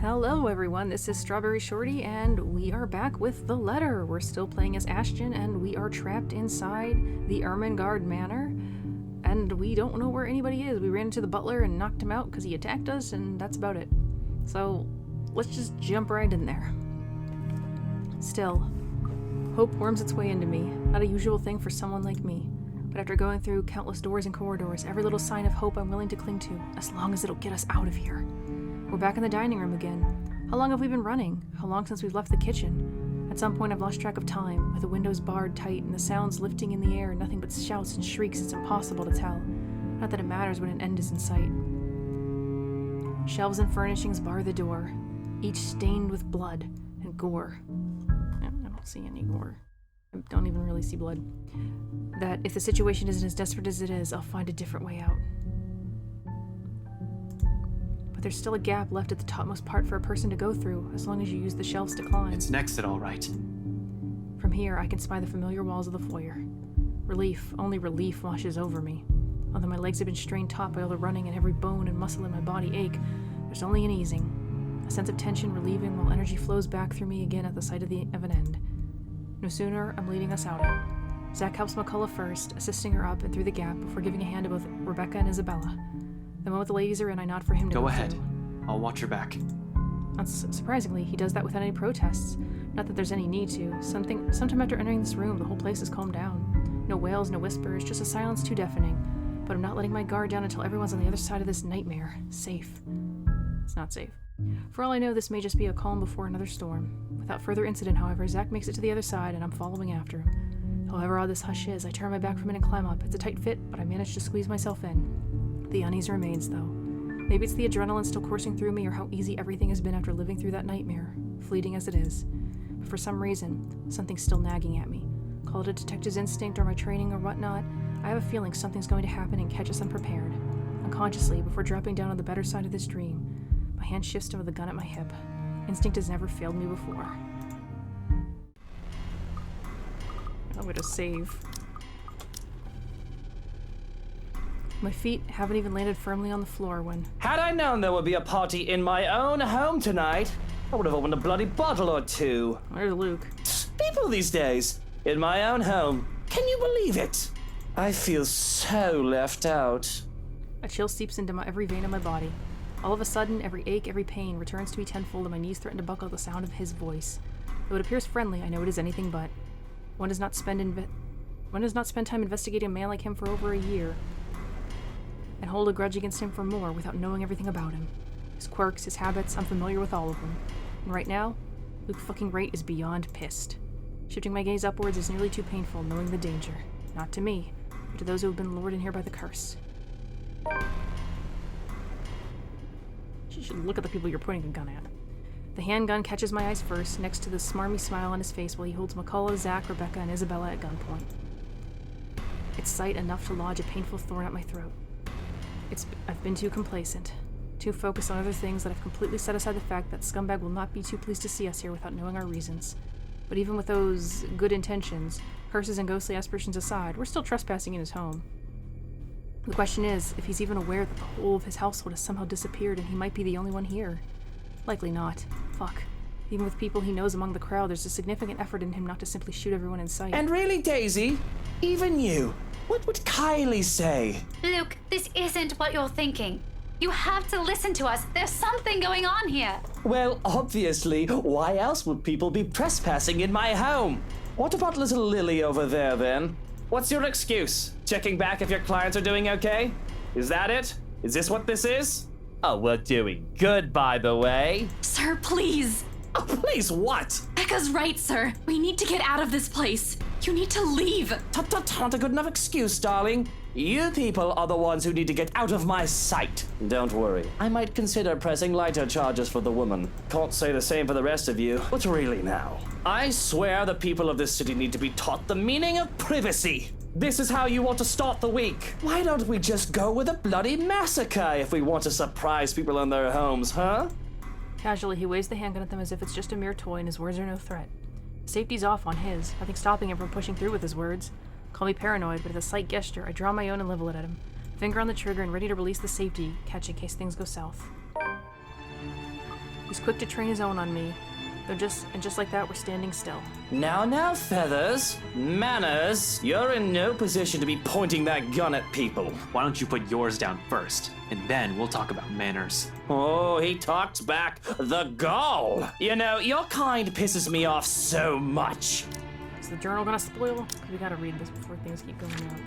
Hello everyone, this is StrawberryShorty, and we are back with The Letter. We're still playing as Ashton, and we are trapped inside the Ermengarde Manor, and we don't know where anybody is. We ran into the butler and knocked him out because he attacked us, and that's about it. So, let's just jump right in there. Still, hope worms its way into me. Not a usual thing for someone like me. But after going through countless doors and corridors, every little sign of hope I'm willing to cling to, as long as it'll get us out of here. We're back in the dining room again. How long have we been running? How long since we've left the kitchen? At some point I've lost track of time, with the windows barred tight and the sounds lifting in the air, nothing but shouts and shrieks. It's impossible to tell. Not that it matters when an end is in sight. Shelves and furnishings bar the door, each stained with blood and gore. I don't see any gore. I don't even really see blood. That if the situation isn't as desperate as it is, I'll find a different way out. But there's still a gap left at the topmost part for a person to go through, as long as you use the shelves to climb. It's next it all right. From here, I can spy the familiar walls of the foyer. Relief, only relief washes over me. Although my legs have been strained taut by all the running and every bone and muscle in my body ache, there's only an easing. A sense of tension relieving while energy flows back through me again at the sight of an end. No sooner, I'm leading us out. Zach helps McCullough first, assisting her up and through the gap before giving a hand to both Rebecca and Isabella. The moment the ladies are in, I nod for him to go ahead. through. I'll watch your back. Surprisingly, he does that without any protests. Not that there's any need to. Sometime after entering this room, the whole place has calmed down. No wails, no whispers, just a silence too deafening. But I'm not letting my guard down until everyone's on the other side of this nightmare. Safe. It's not safe. For all I know, this may just be a calm before another storm. Without further incident, however, Zach makes it to the other side, and I'm following after him. However odd this hush is, I turn my back from it and climb up. It's a tight fit, but I manage to squeeze myself in. The unease remains, though. Maybe it's the adrenaline still coursing through me, or how easy everything has been after living through that nightmare, fleeting as it is. But for some reason, something's still nagging at me. Call it a detective's instinct or my training or whatnot, I have a feeling something's going to happen and catch us unprepared. Unconsciously, before dropping down on the better side of this dream, my hand shifts to the gun at my hip. Instinct has never failed me before. I'm gonna save. My feet haven't even landed firmly on the floor when... Had I known there would be a party in my own home tonight, I would have opened a bloody bottle or two. Where's Luke? People these days. In my own home. Can you believe it? I feel so left out. A chill seeps into every vein of my body. All of a sudden, every ache, every pain returns to me tenfold, and my knees threaten to buckle at the sound of his voice. Though it appears friendly, I know it is anything but. One does not spend time investigating a man like him for over a year, and hold a grudge against him for more without knowing everything about him. His quirks, his habits, I'm familiar with all of them. And right now, Luke fucking Wright is beyond pissed. Shifting my gaze upwards is nearly too painful, knowing the danger. Not to me, but to those who have been lured in here by the curse. You should look at the people you're pointing a gun at. The handgun catches my eyes first, next to the smarmy smile on his face while he holds McCullough, Zach, Rebecca, and Isabella at gunpoint. Its sight enough to lodge a painful thorn at my throat. I've been too complacent, too focused on other things that I've completely set aside the fact that scumbag will not be too pleased to see us here without knowing our reasons. But even with those good intentions, curses and ghostly aspirations aside, we're still trespassing in his home. The question is, if he's even aware that the whole of his household has somehow disappeared and he might be the only one here. Likely not. Fuck. Even with people he knows among the crowd, there's a significant effort in him not to simply shoot everyone in sight. And really, Daisy, even you, what would Kylie say? Luke, this isn't what you're thinking. You have to listen to us. There's something going on here. Well, obviously, why else would people be trespassing in my home? What about little Lily over there, then? What's your excuse? Checking back if your clients are doing okay? Is that it? Is this what this is? Oh, we're doing good, by the way. Sir, please. Oh, please what? Becca's right, sir. We need to get out of this place. You need to leave. Not a good enough excuse, darling. You people are the ones who need to get out of my sight. Don't worry. I might consider pressing lighter charges for the woman. Can't say the same for the rest of you. But really now, I swear the people of this city need to be taught the meaning of privacy. This is how you want to start the week. Why don't we just go with a bloody massacre if we want to surprise people in their homes, huh? Casually, he waves the handgun at them as if it's just a mere toy and his words are no threat. Safety's off on his, nothing stopping him from pushing through with his words. Call me paranoid, but with a slight gesture, I draw my own and level it at him. Finger on the trigger and ready to release the safety catch in case things go south. He's quick to train his own on me. And just like that, we're standing still. Now, Feathers. Manners. You're in no position to be pointing that gun at people. Why don't you put yours down first, and then we'll talk about manners. Oh, he talks back. The gall. You know, your kind pisses me off so much. Is the journal gonna spoil? We gotta read this before things keep going out.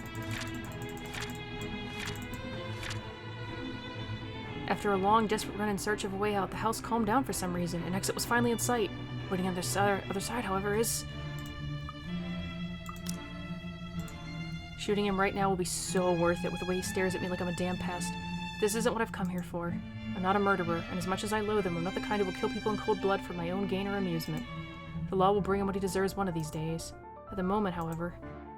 After a long, desperate run in search of a way out, the house calmed down for some reason. An exit was finally in sight. Waiting on the other side, however, is... Shooting him right now will be so worth it with the way he stares at me like I'm a damn pest. This isn't what I've come here for. I'm not a murderer, and as much as I loathe him, I'm not the kind who will kill people in cold blood for my own gain or amusement. The law will bring him what he deserves one of these days. At the moment, however,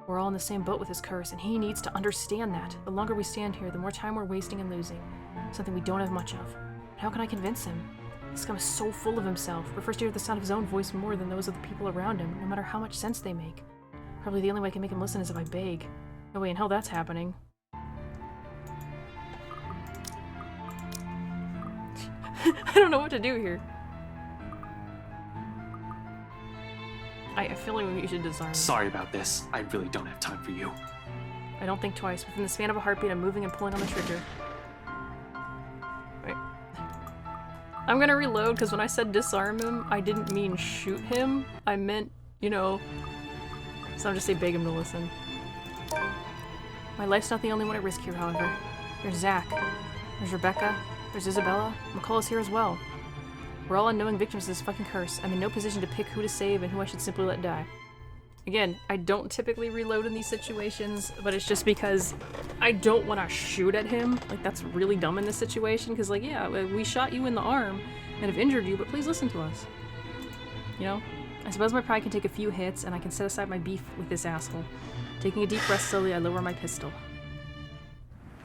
we're all in the same boat with his curse, and he needs to understand that. The longer we stand here, the more time we're wasting and losing. Something we don't have much of. But how can I convince him? This scum is so full of himself, prefers to hear the sound of his own voice more than those of the people around him, no matter how much sense they make. Probably the only way I can make him listen is if I beg. No way in hell that's happening. I don't know what to do here. I feel like we should disarm. Sorry about this. I really don't have time for you. I don't think twice. Within the span of a heartbeat, I'm moving and pulling on the trigger. Wait. I'm gonna reload, because when I said disarm him, I didn't mean shoot him. I meant, you know... So I'm just say beg him to listen. My life's not the only one at risk here, however. There's Zach. There's Rebecca. There's Isabella. McCall is here as well. We're all unknowing victims of this fucking curse. I'm in no position to pick who to save and who I should simply let die. Again, I don't typically reload in these situations, but it's just because I don't want to shoot at him. Like, that's really dumb in this situation, because, like, yeah, we shot you in the arm and have injured you, but please listen to us. You know? I suppose my pride can take a few hits, and I can set aside my beef with this asshole. Taking a deep breath slowly, I lower my pistol.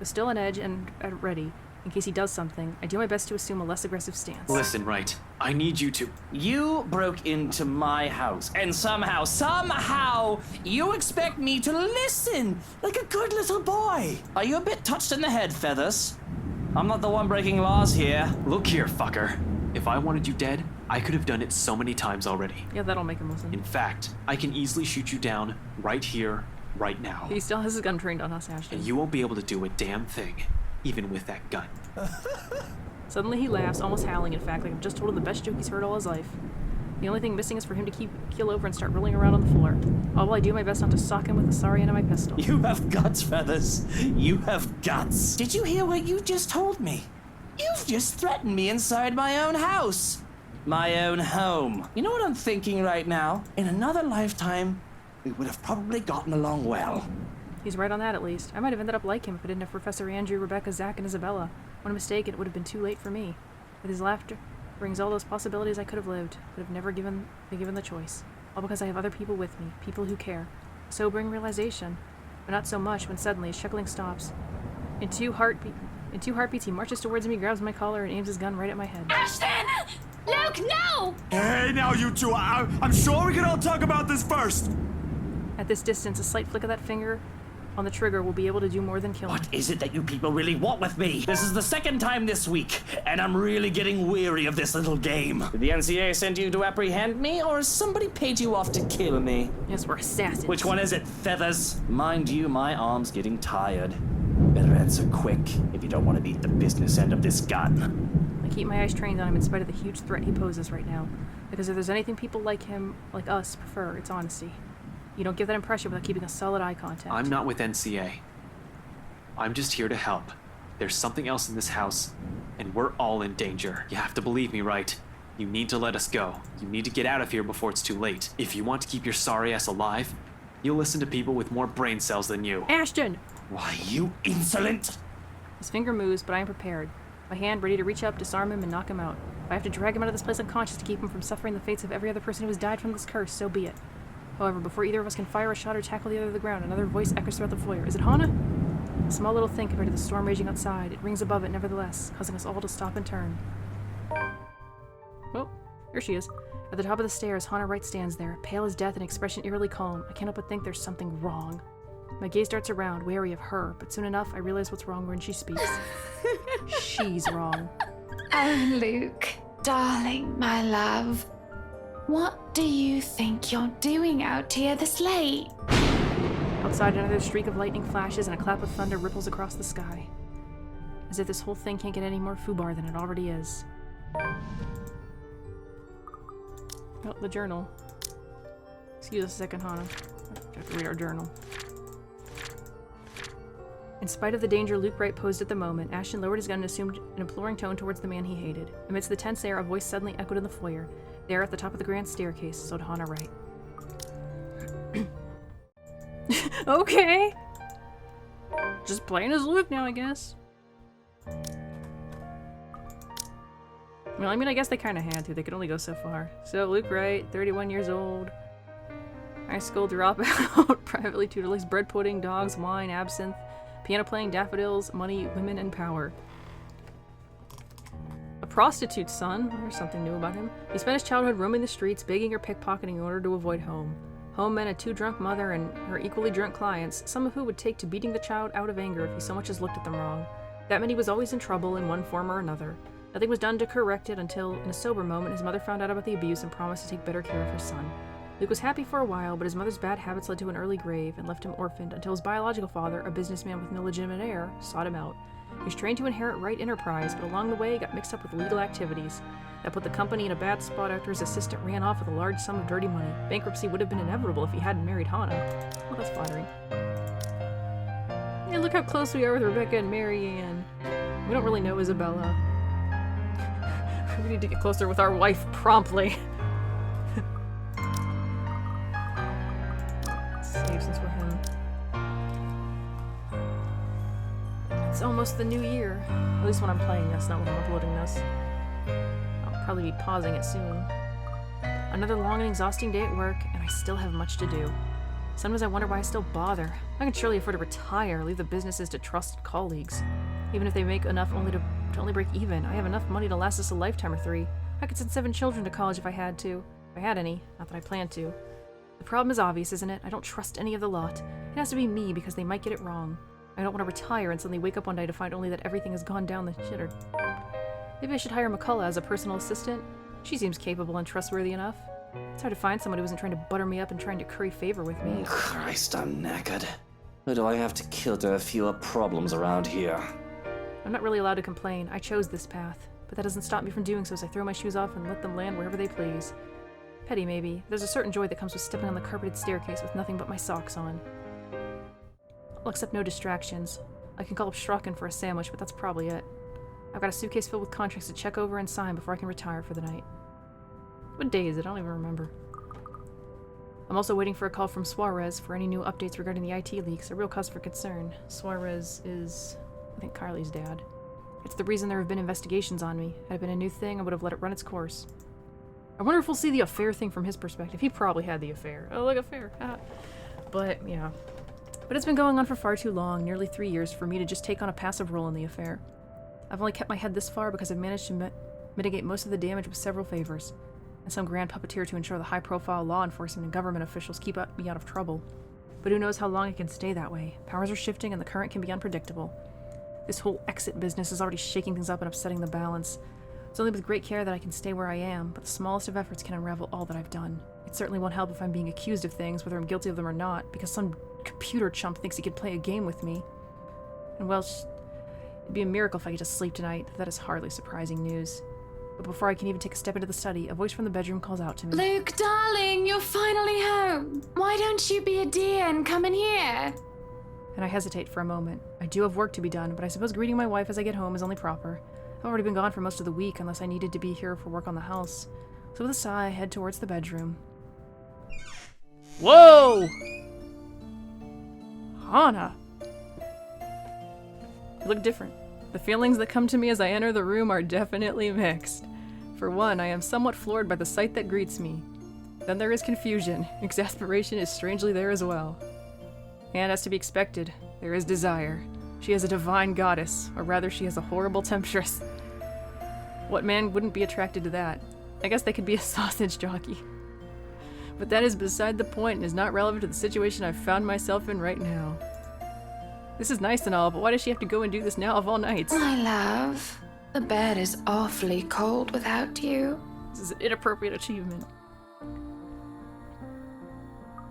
With still on edge and ready, in case he does something, I do my best to assume a less aggressive stance. Listen, right. I need you to... You broke into my house, and somehow, you expect me to listen like a good little boy. Are you a bit touched in the head, Feathers? I'm not the one breaking laws here. Look here, fucker. If I wanted you dead, I could have done it so many times already. Yeah, that'll make him listen. In fact, I can easily shoot you down right here, right now. He still has his gun trained on us, Ashton. And you won't be able to do a damn thing, even with that gun. Suddenly he laughs, almost howling, in fact, like I've just told him the best joke he's heard all his life. The only thing missing is for him to keel over and start rolling around on the floor. All while I do my best not to sock him with the sorry end of my pistol. You have guts, Feathers. You have guts. Did you hear what you just told me? You've just threatened me inside my own house. My own home. You know what I'm thinking right now? In another lifetime, we would have probably gotten along well. He's right on that, at least. I might have ended up like him if I didn't have Professor Andrew, Rebecca, Zach, and Isabella. One mistake, and it would have been too late for me. With his laughter brings all those possibilities I could have lived, but have never been given the choice. All because I have other people with me, people who care. A sobering realization, but not so much when suddenly his chuckling stops. In two heartbeats, he marches towards me, grabs my collar, and aims his gun right at my head. Ashton! Luke, no! Hey, now you two, I'm sure we can all talk about this first. At this distance, a slight flick of that finger on the trigger will be able to do more than kill me. What is it that you people really want with me? This is the second time this week, and I'm really getting weary of this little game. Did the NCA send you to apprehend me, or has somebody paid you off to kill me? Yes, we're assassins. Which one is it, Feathers? Mind you, my arm's getting tired. Better answer quick if you don't want to beat the business end of this gun. I keep my eyes trained on him in spite of the huge threat he poses right now. Because if there's anything people like him, like us, prefer, it's honesty. You don't give that impression without keeping a solid eye contact. I'm not with NCA. I'm just here to help. There's something else in this house, and we're all in danger. You have to believe me, right? You need to let us go. You need to get out of here before it's too late. If you want to keep your sorry ass alive, you'll listen to people with more brain cells than you. Ashton! Why, you insolent! His finger moves, but I am prepared. My hand ready to reach up, disarm him, and knock him out. If I have to drag him out of this place unconscious to keep him from suffering the fates of every other person who has died from this curse, so be it. However, before either of us can fire a shot or tackle the other to the ground, another voice echoes throughout the foyer. Is it Hana? A small little thing compared to the storm raging outside. It rings above it, nevertheless, causing us all to stop and turn. Well, here she is. At the top of the stairs, Hana Wright stands there, pale as death and expression eerily calm. I can't help but think there's something wrong. My gaze darts around, wary of her, but soon enough, I realize what's wrong when she speaks. She's wrong. Oh, Luke. Darling, my love, what do you think you're doing out here this late? Outside, another streak of lightning flashes and a clap of thunder ripples across the sky. As if this whole thing can't get any more foobar than it already is. Oh, the journal. Excuse us a second, Hana. I have to read our journal. In spite of the danger Luke Wright posed at the moment, Ashton lowered his gun and assumed an imploring tone towards the man he hated. Amidst the tense air, a voice suddenly echoed in the foyer. There, at the top of the grand staircase, stood Hana Wright. Okay! Just playing as Luke now, I guess. Well, I mean, I guess they kind of had to. They could only go so far. So, Luke Wright, 31 years old. High school dropout. Privately tutored, likes bread pudding, dogs, wine, absinthe, piano playing, daffodils, money, women, and power. A prostitute's son. There's something new about him. He spent his childhood roaming the streets, begging or pickpocketing in order to avoid home. Home meant a too-drunk mother and her equally drunk clients, some of who would take to beating the child out of anger if he so much as looked at them wrong. That meant he was always in trouble in one form or another. Nothing was done to correct it until, in a sober moment, his mother found out about the abuse and promised to take better care of her son. Luke was happy for a while, but his mother's bad habits led to an early grave and left him orphaned until his biological father, a businessman with no legitimate heir, sought him out. He was trained to inherit Wright Enterprise, but along the way got mixed up with illegal activities. That put the company in a bad spot after his assistant ran off with a large sum of dirty money. Bankruptcy would have been inevitable if he hadn't married Hana. Well, that's flattering. Yeah, look how close we are with Rebecca and Mary Ann. We don't really know Isabella. We need to get closer with our wife promptly. Save since we're him. It's almost the new year. At least when I'm playing this, not when I'm uploading this. I'll probably be pausing it soon. Another long and exhausting day at work, and I still have much to do. Sometimes I wonder why I still bother. I can surely afford to retire, leave the businesses to trusted colleagues. Even if they make enough to only break even, I have enough money to last us a lifetime or 3. I could send 7 children to college if I had to. If I had any. Not that I plan to. The problem is obvious, isn't it? I don't trust any of the lot. It has to be me because they might get it wrong. I don't want to retire and suddenly wake up one day to find only that everything has gone down the shitter. Maybe I should hire McCullough as a personal assistant. She seems capable and trustworthy enough. It's hard to find someone who isn't trying to butter me up and trying to curry favor with me. Christ, I'm knackered. Who do I have to kill to have fewer problems around here? I'm not really allowed to complain. I chose this path. But that doesn't stop me from doing so as I throw my shoes off and let them land wherever they please. Petty, maybe. There's a certain joy that comes with stepping on the carpeted staircase with nothing but my socks on. I'll accept no distractions. I can call up Strachan for a sandwich, but that's probably it. I've got a suitcase filled with contracts to check over and sign before I can retire for the night. What day is it? I don't even remember. I'm also waiting for a call from Suarez for any new updates regarding the IT leaks, a real cause for concern. Suarez is, I think, Carly's dad. It's the reason there have been investigations on me. Had it been a new thing, I would have let it run its course. I wonder if we'll see the affair thing from his perspective. He probably had the affair. Oh, look, affair. But, yeah. But it's been going on for far too long, nearly 3 years, for me to just take on a passive role in the affair. I've only kept my head this far because I've managed to mitigate most of the damage with several favors, and some grand puppeteer to ensure the high-profile law enforcement and government officials keep me out of trouble. But who knows how long it can stay that way. Powers are shifting and the current can be unpredictable. This whole exit business is already shaking things up and upsetting the balance. It's only with great care that I can stay where I am, but the smallest of efforts can unravel all that I've done. It certainly won't help if I'm being accused of things, whether I'm guilty of them or not, because some computer chump thinks he can play a game with me. And well, it'd be a miracle if I could just sleep tonight. That is hardly surprising news. But before I can even take a step into the study, a voice from the bedroom calls out to me. Luke, darling, you're finally home. Why don't you be a dear and come in here? And I hesitate for a moment. I do have work to be done, but I suppose greeting my wife as I get home is only proper. I've already been gone for most of the week, unless I needed to be here for work on the house. So with a sigh, I head towards the bedroom. Whoa! Hana! You look different. The feelings that come to me as I enter the room are definitely mixed. For one, I am somewhat floored by the sight that greets me. Then there is confusion. Exasperation is strangely there as well. And as to be expected, there is desire. She is a divine goddess, or rather she is a horrible temptress. What man wouldn't be attracted to that? I guess they could be a sausage jockey. But that is beside the point and is not relevant to the situation I've found myself in right now. This is nice and all, but why does she have to go and do this now of all nights? My love, The bed is awfully cold without you. This is an inappropriate achievement.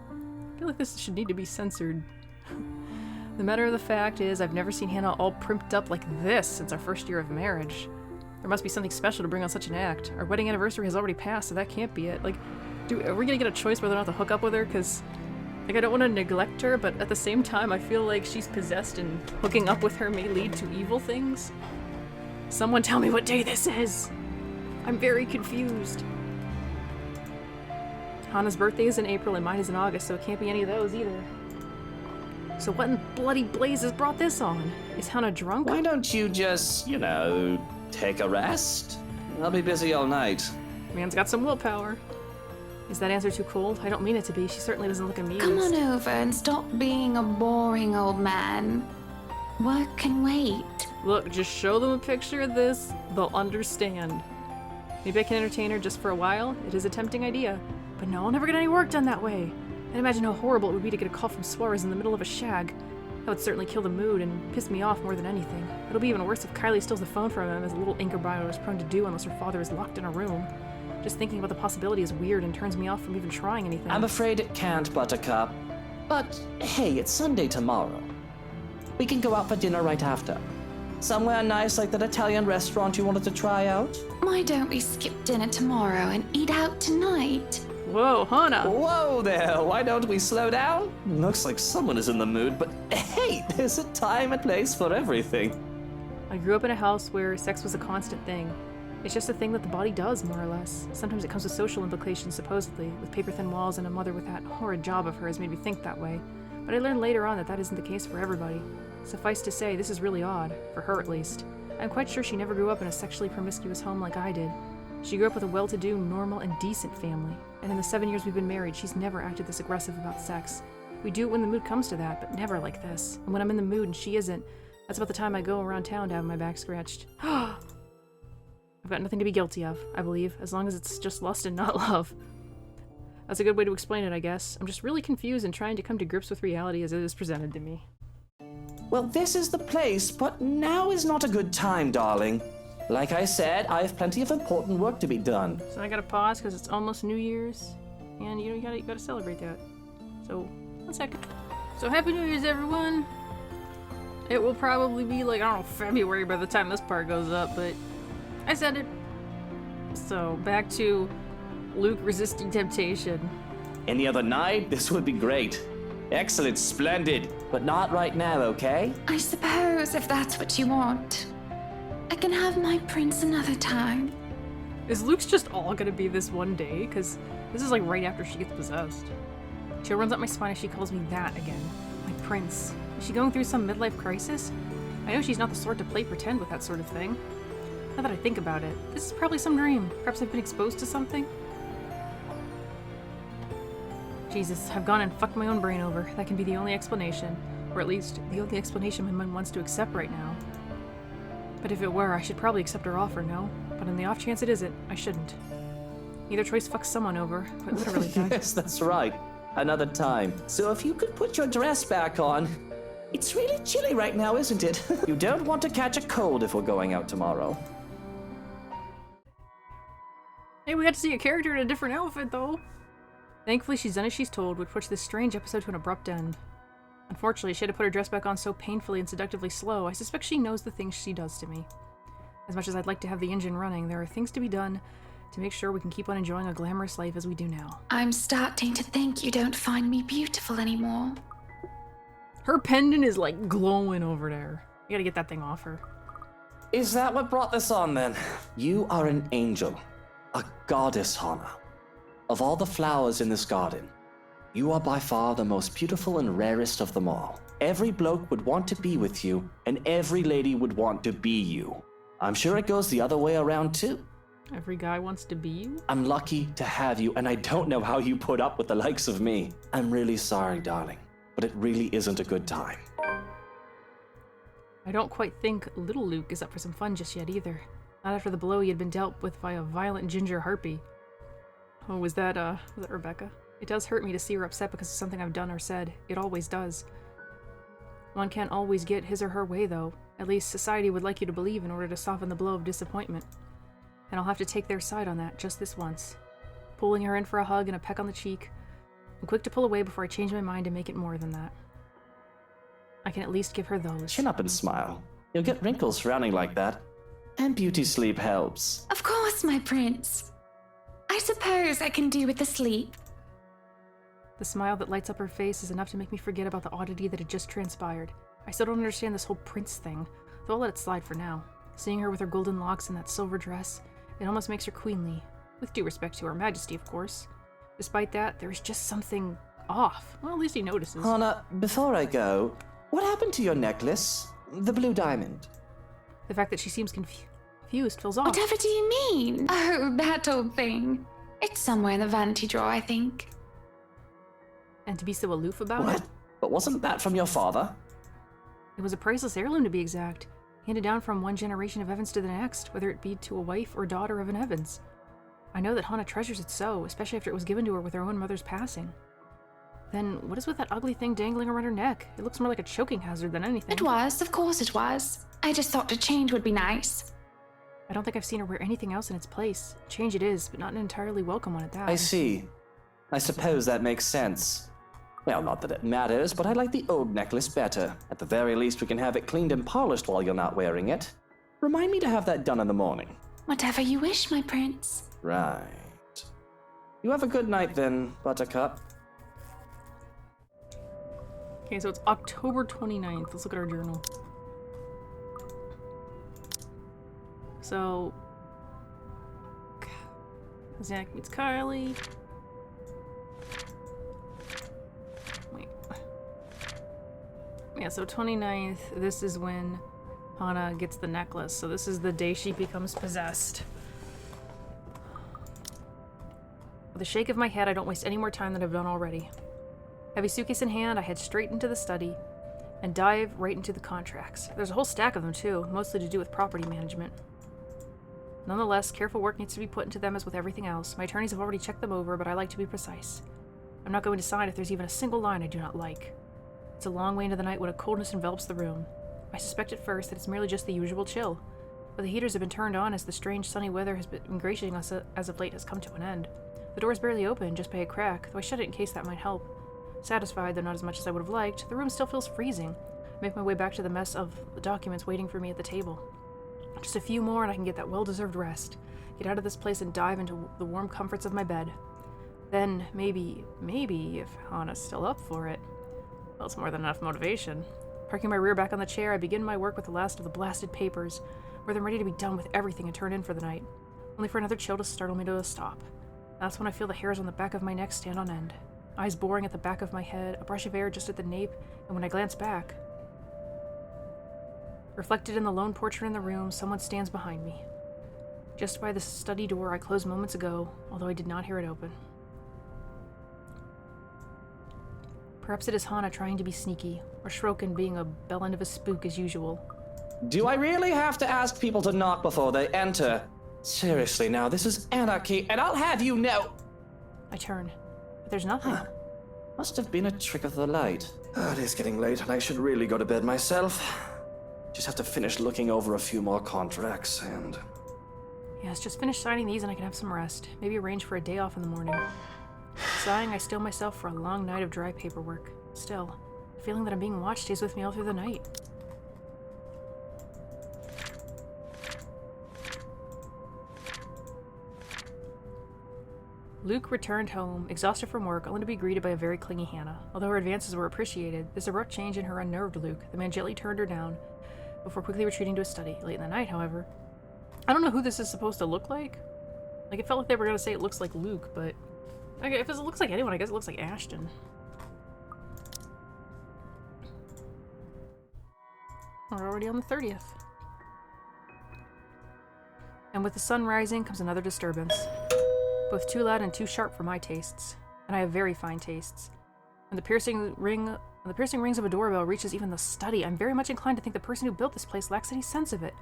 I feel like this should need to be censored. The matter of the fact is, I've never seen Hannah all primped up like this since our first year of marriage. There must be something special to bring on such an act. Our wedding anniversary has already passed, so that can't be it. Like, are we gonna get a choice whether or not to hook up with her? Because, like, I don't want to neglect her, but at the same time, I feel like she's possessed and hooking up with her may lead to evil things. Someone tell me what day this is! I'm very confused. Hannah's birthday is in April and mine is in August, so it can't be any of those either. So what in bloody blazes brought this on? Is Hannah drunk? Why don't you just, take a rest? I'll be busy all night. Man's got some willpower. Is that answer too cold? I don't mean it to be. She certainly doesn't look amused. Come on over and stop being a boring old man. Work can wait. Look, just show them a picture of this. They'll understand. Maybe I can entertain her just for a while. It is a tempting idea. But no, I'll never get any work done that way. And imagine how horrible it would be to get a call from Suarez in the middle of a shag. That would certainly kill the mood and piss me off more than anything. It'll be even worse if Kylie steals the phone from him, as a little Ingerbauer is prone to do unless her father is locked in a room. Just thinking about the possibility is weird and turns me off from even trying anything. I'm afraid it can't, Buttercup. But hey, it's Sunday tomorrow. We can go out for dinner right after. Somewhere nice like that Italian restaurant you wanted to try out? Why don't we skip dinner tomorrow and eat out tonight? Whoa, Hannah! Whoa there, why don't we slow down? Looks like someone is in the mood, but hey, there's a time and place for everything. I grew up in a house where sex was a constant thing. It's just a thing that the body does, more or less. Sometimes it comes with social implications, supposedly, with paper-thin walls, and a mother with that horrid job of hers made me think that way. But I learned later on that that isn't the case for everybody. Suffice to say, this is really odd, for her at least. I'm quite sure she never grew up in a sexually promiscuous home like I did. She grew up with a well-to-do, normal, and decent family, and in the 7 years we've been married, she's never acted this aggressive about sex. We do it when the mood comes to that, but never like this. And when I'm in the mood and she isn't, that's about the time I go around town to have my back scratched. I've got nothing to be guilty of, I believe, as long as it's just lust and not love. That's a good way to explain it, I guess. I'm just really confused and trying to come to grips with reality as it is presented to me. Well, this is the place, but now is not a good time, darling. Like I said, I have plenty of important work to be done. So I gotta pause because it's almost New Year's, and you gotta celebrate that. So, 1 second. So Happy New Year's, everyone! It will probably be like, I don't know, February by the time this part goes up, but I said it. So, back to Luke resisting temptation. Any other night, this would be great. Excellent, splendid. But not right now, okay? I suppose if that's what you want. I can have my prince another time. Is Luke's just all gonna be this one day? Because this is like right after she gets possessed. Chill runs up my spine as she calls me that again. My prince. Is she going through some midlife crisis? I know she's not the sort to play pretend with that sort of thing. Now that I think about it, this is probably some dream. Perhaps I've been exposed to something? Jesus, I've gone and fucked my own brain over. That can be the only explanation. Or at least, the only explanation my mind wants to accept right now. But if it were, I should probably accept her offer, no? But on the off chance it isn't, I shouldn't. Either choice fucks someone over, but literally that. Yes, that's right. Another time. So if you could put your dress back on. It's really chilly right now, isn't it? You don't want to catch a cold if we're going out tomorrow. Hey, we got to see a character in a different outfit, though. Thankfully, she's done as she's told, which puts this strange episode to an abrupt end. Unfortunately, she had to put her dress back on so painfully and seductively slow, I suspect she knows the things she does to me. As much as I'd like to have the engine running, there are things to be done to make sure we can keep on enjoying a glamorous life as we do now. I'm starting to think you don't find me beautiful anymore. Her pendant is like glowing over there. You gotta get that thing off her. Is that what brought this on then? You are an angel. A goddess, Hannah. Of all the flowers in this garden, you are by far the most beautiful and rarest of them all. Every bloke would want to be with you, and every lady would want to be you. I'm sure it goes the other way around too. Every guy wants to be you? I'm lucky to have you, and I don't know how you put up with the likes of me. I'm really sorry, darling, but it really isn't a good time. I don't quite think little Luke is up for some fun just yet either. Not after the blow he had been dealt with by a violent ginger harpy. Oh, was that Rebecca? It does hurt me to see her upset because of something I've done or said. It always does. One can't always get his or her way, though. At least society would like you to believe in order to soften the blow of disappointment. And I'll have to take their side on that just this once. Pulling her in for a hug and a peck on the cheek. I'm quick to pull away before I change my mind and make it more than that. I can at least give her those. Chin up and smile. You'll get wrinkles frowning like that. And beauty sleep helps. Of course, my prince. I suppose I can do with the sleep. The smile that lights up her face is enough to make me forget about the oddity that had just transpired. I still don't understand this whole prince thing, though I'll let it slide for now. Seeing her with her golden locks and that silver dress, it almost makes her queenly. With due respect to her majesty, of course. Despite that, there is just something off. Well, at least he notices. Hana, before I go, what happened to your necklace? The blue diamond. The fact that she seems confused feels off. Whatever do you mean? Oh, that old thing. It's somewhere in the vanity drawer, I think. And to be so aloof about What? it? But wasn't that from your father? It was a priceless heirloom, to be exact. Handed down from one generation of Evans to the next, whether it be to a wife or daughter of an Evans. I know that Hana treasures it so, especially after it was given to her with her own mother's passing. Then, what is with that ugly thing dangling around her neck? It looks more like a choking hazard than anything. It was, of course it was. I just thought a change would be nice. I don't think I've seen her wear anything else in its place. Change it is, but not an entirely welcome one at that. I see. I suppose that makes sense. Well, not that it matters, but I like the old necklace better. At the very least, we can have it cleaned and polished while you're not wearing it. Remind me to have that done in the morning. Whatever you wish, my prince. Right. You have a good night then, Buttercup. Okay, so it's October 29th. Let's look at our journal. So, Zach meets Kylie. Wait. Yeah, so 29th, this is when Hana gets the necklace. So this is the day she becomes possessed. With a shake of my head, I don't waste any more time than I've done already. Heavy suitcase in hand, I head straight into the study and dive right into the contracts. There's a whole stack of them too, mostly to do with property management. Nonetheless, careful work needs to be put into them as with everything else. My attorneys have already checked them over, but I like to be precise. I'm not going to sign if there's even a single line I do not like. It's a long way into the night when a coldness envelops the room. I suspect at first that it's merely just the usual chill, but the heaters have been turned on as the strange sunny weather has been ingratiating us as of late has come to an end. The door is barely open, just by a crack, though I shut it in case that might help. Satisfied, though not as much as I would have liked, the room still feels freezing. I make my way back to the mess of the documents waiting for me at the table. Just a few more and I can get that well-deserved rest. Get out of this place and dive into the warm comforts of my bed. Then, maybe, if Hana's still up for it. Well, it's more than enough motivation. Parking my rear back on the chair, I begin my work with the last of the blasted papers, where I'm ready to be done with everything and turn in for the night. Only for another chill to startle me to a stop. That's when I feel the hairs on the back of my neck stand on end. Eyes boring at the back of my head, a brush of air just at the nape, and when I glance back... Reflected in the lone portrait in the room, someone stands behind me. Just by the study door I closed moments ago, although I did not hear it open. Perhaps it is Hana trying to be sneaky, or Shrokin being a bell end of a spook as usual. Do I really have to ask people to knock before they enter? Seriously now, this is anarchy, and I'll have you know... I turn, but there's nothing. Must have been a trick of the light. It is getting late and I should really go to bed myself. Just have to finish looking over a few more contracts and... Yes, just finish signing these and I can have some rest. Maybe arrange for a day off in the morning. Sighing, I steel myself for a long night of dry paperwork. Still, the feeling that I'm being watched stays with me all through the night. Luke returned home, exhausted from work, only to be greeted by a very clingy Hannah. Although her advances were appreciated, this abrupt change in her unnerved Luke. The man gently turned her down, before quickly retreating to his study. Late in the night, however. I don't know who this is supposed to look like. Like, it felt like they were going to say it looks like Luke, but... Okay, if it looks like anyone, I guess it looks like Ashton. We're already on the 30th. And with the sun rising comes another disturbance. Both too loud and too sharp for my tastes. And I have very fine tastes. When the piercing rings of a doorbell reaches even the study, I'm very much inclined to think the person who built this place lacks any sense of it.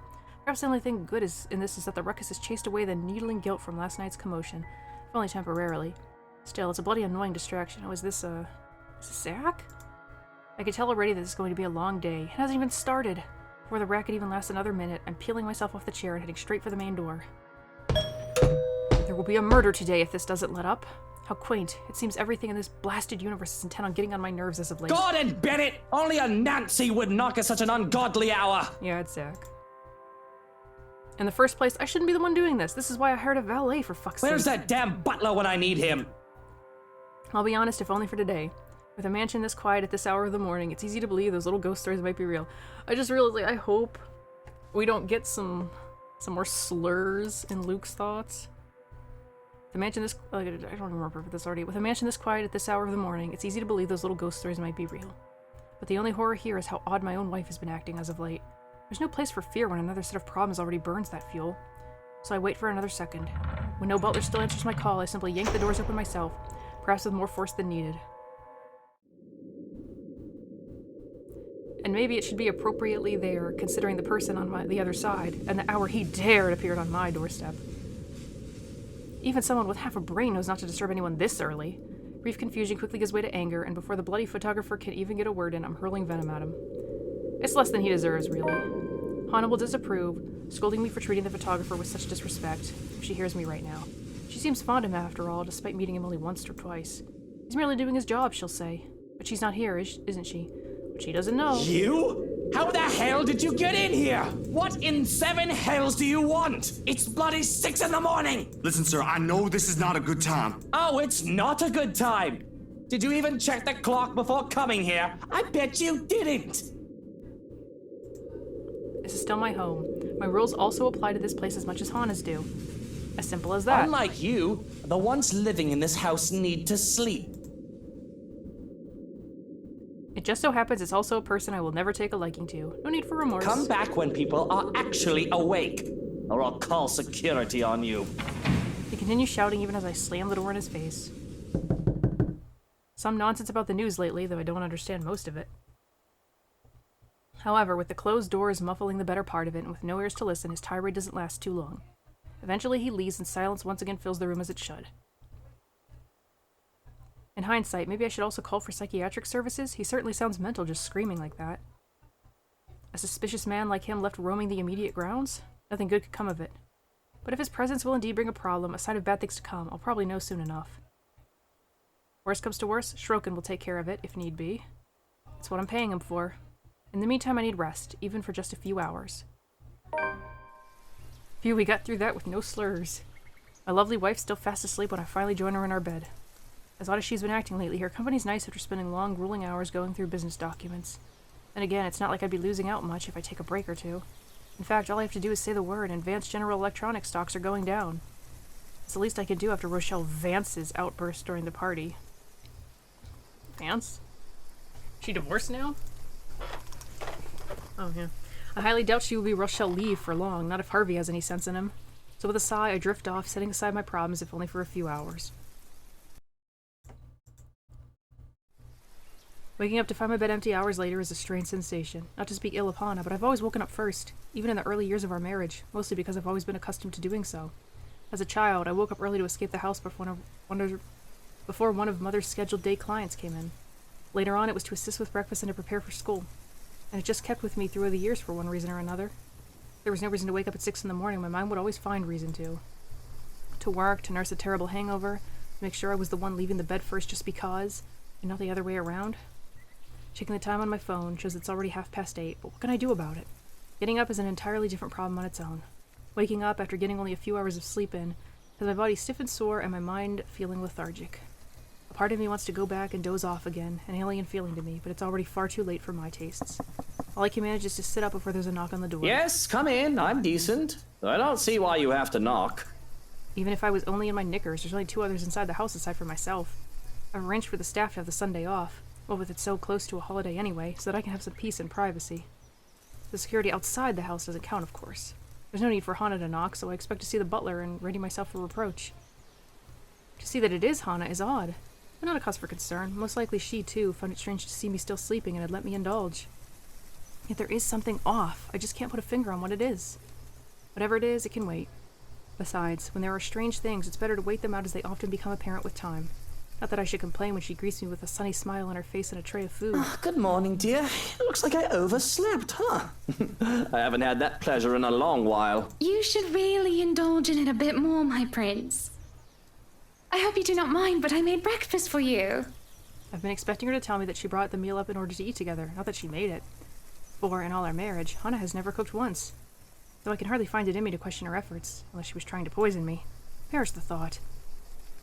Perhaps the only thing good in this is that the ruckus has chased away the needling guilt from last night's commotion, if only temporarily. Still, it's a bloody annoying distraction. Oh, is this Zach? I can tell already that this is going to be a long day. It hasn't even started. Before the racket even lasts another minute, I'm peeling myself off the chair and heading straight for the main door. There will be a murder today if this doesn't let up. How quaint. It seems everything in this blasted universe is intent on getting on my nerves as of late. Gordon Bennett! Only a Nancy would knock at such an ungodly hour! Yeah, it's Zach. In the first place, I shouldn't be the one doing this. This is why I hired a valet, for fuck's sake. Where's that damn butler when I need him? I'll be honest, if only for today. With a mansion this quiet at this hour of the morning, it's easy to believe those little ghost stories might be real. I just realized, like, I hope we don't get some more slurs in Luke's thoughts. The mansion this... I don't remember this already. With a mansion this quiet at this hour of the morning, it's easy to believe those little ghost stories might be real. But the only horror here is how odd my own wife has been acting as of late. There's no place for fear when another set of problems already burns that fuel. So I wait for another second. When no butler still answers my call, I simply yank the doors open myself, perhaps with more force than needed. And maybe it should be appropriately there, considering the person on the other side, and the hour he dared appeared on my doorstep. Even someone with half a brain knows not to disturb anyone this early. Brief confusion quickly gives way to anger, and before the bloody photographer can even get a word in, I'm hurling venom at him. It's less than he deserves, really. Hana will disapprove, scolding me for treating the photographer with such disrespect, if she hears me right now. She seems fond of him after all, despite meeting him only once or twice. He's merely doing his job, she'll say. But she's not here, isn't she? But she doesn't know. You? How the hell did you get in here? What in 7 hells do you want? It's bloody 6 in the morning! Listen, sir, I know this is not a good time. Oh, it's not a good time! Did you even check the clock before coming here? I bet you didn't! This is still my home. My rules also apply to this place as much as Hana's do. As simple as that. Unlike you, the ones living in this house need to sleep. It just so happens it's also a person I will never take a liking to. No need for remorse. Come back when people are actually awake, or I'll call security on you. He continues shouting even as I slam the door in his face. Some nonsense about the news lately, though I don't understand most of it. However, with the closed doors muffling the better part of it, and with no ears to listen, his tirade doesn't last too long. Eventually he leaves, and silence once again fills the room as it should. In hindsight, maybe I should also call for psychiatric services. He certainly sounds mental just screaming like that. A suspicious man like him left roaming the immediate grounds? Nothing good could come of it. But if his presence will indeed bring a problem, a sign of bad things to come, I'll probably know soon enough. Worst comes to worst, Shrokin will take care of it, if need be. It's what I'm paying him for. In the meantime, I need rest, even for just a few hours. Phew, we got through that with no slurs. My lovely wife's still fast asleep when I finally join her in our bed. As odd as she's been acting lately, her company's nice after spending long, grueling hours going through business documents. And again, it's not like I'd be losing out much if I take a break or two. In fact, all I have to do is say the word, and Vance General Electronics stocks are going down. It's the least I can do after Rochelle Vance's outburst during the party. Vance? She divorced now? Oh, yeah. I highly doubt she will be Rochelle Lee for long, not if Harvey has any sense in him. So with a sigh, I drift off, setting aside my problems, if only for a few hours. Waking up to find my bed empty hours later is a strange sensation. Not to speak ill of Hana, but I've always woken up first, even in the early years of our marriage, mostly because I've always been accustomed to doing so. As a child, I woke up early to escape the house before one of Mother's scheduled day clients came in. Later on, it was to assist with breakfast and to prepare for school. And it just kept with me through the years for one reason or another. There was no reason to wake up at 6 in the morning. My mind would always find reason to. To work, to nurse a terrible hangover, to make sure I was the one leaving the bed first just because, and not the other way around. Checking the time on my phone shows it's already 8:30, but what can I do about it? Getting up is an entirely different problem on its own. Waking up after getting only a few hours of sleep in has my body stiff and sore and my mind feeling lethargic. A part of me wants to go back and doze off again, an alien feeling to me, but it's already far too late for my tastes. All I can manage is to sit up before there's a knock on the door. Yes, come in. I'm decent. I don't see why you have to knock. Even if I was only in my knickers, there's only 2 others inside the house aside from myself. I've arranged for the staff to have the Sunday off. Well, with it so close to a holiday anyway, so that I can have some peace and privacy. The security outside the house doesn't count, of course. There's no need for Hana to knock, so I expect to see the butler and ready myself for reproach. To see that it is Hana is odd, but not a cause for concern. Most likely she, too, found it strange to see me still sleeping and had let me indulge. Yet there is something off. I just can't put a finger on what it is. Whatever it is, it can wait. Besides, when there are strange things, it's better to wait them out as they often become apparent with time. Not that I should complain when she greets me with a sunny smile on her face and a tray of food. Good morning, dear. It looks like I overslept, huh? I haven't had that pleasure in a long while. You should really indulge in it a bit more, my prince. I hope you do not mind, but I made breakfast for you. I've been expecting her to tell me that she brought the meal up in order to eat together, not that she made it. For, in all our marriage, Hannah has never cooked once. Though I can hardly find it in me to question her efforts, unless she was trying to poison me. Perish the thought.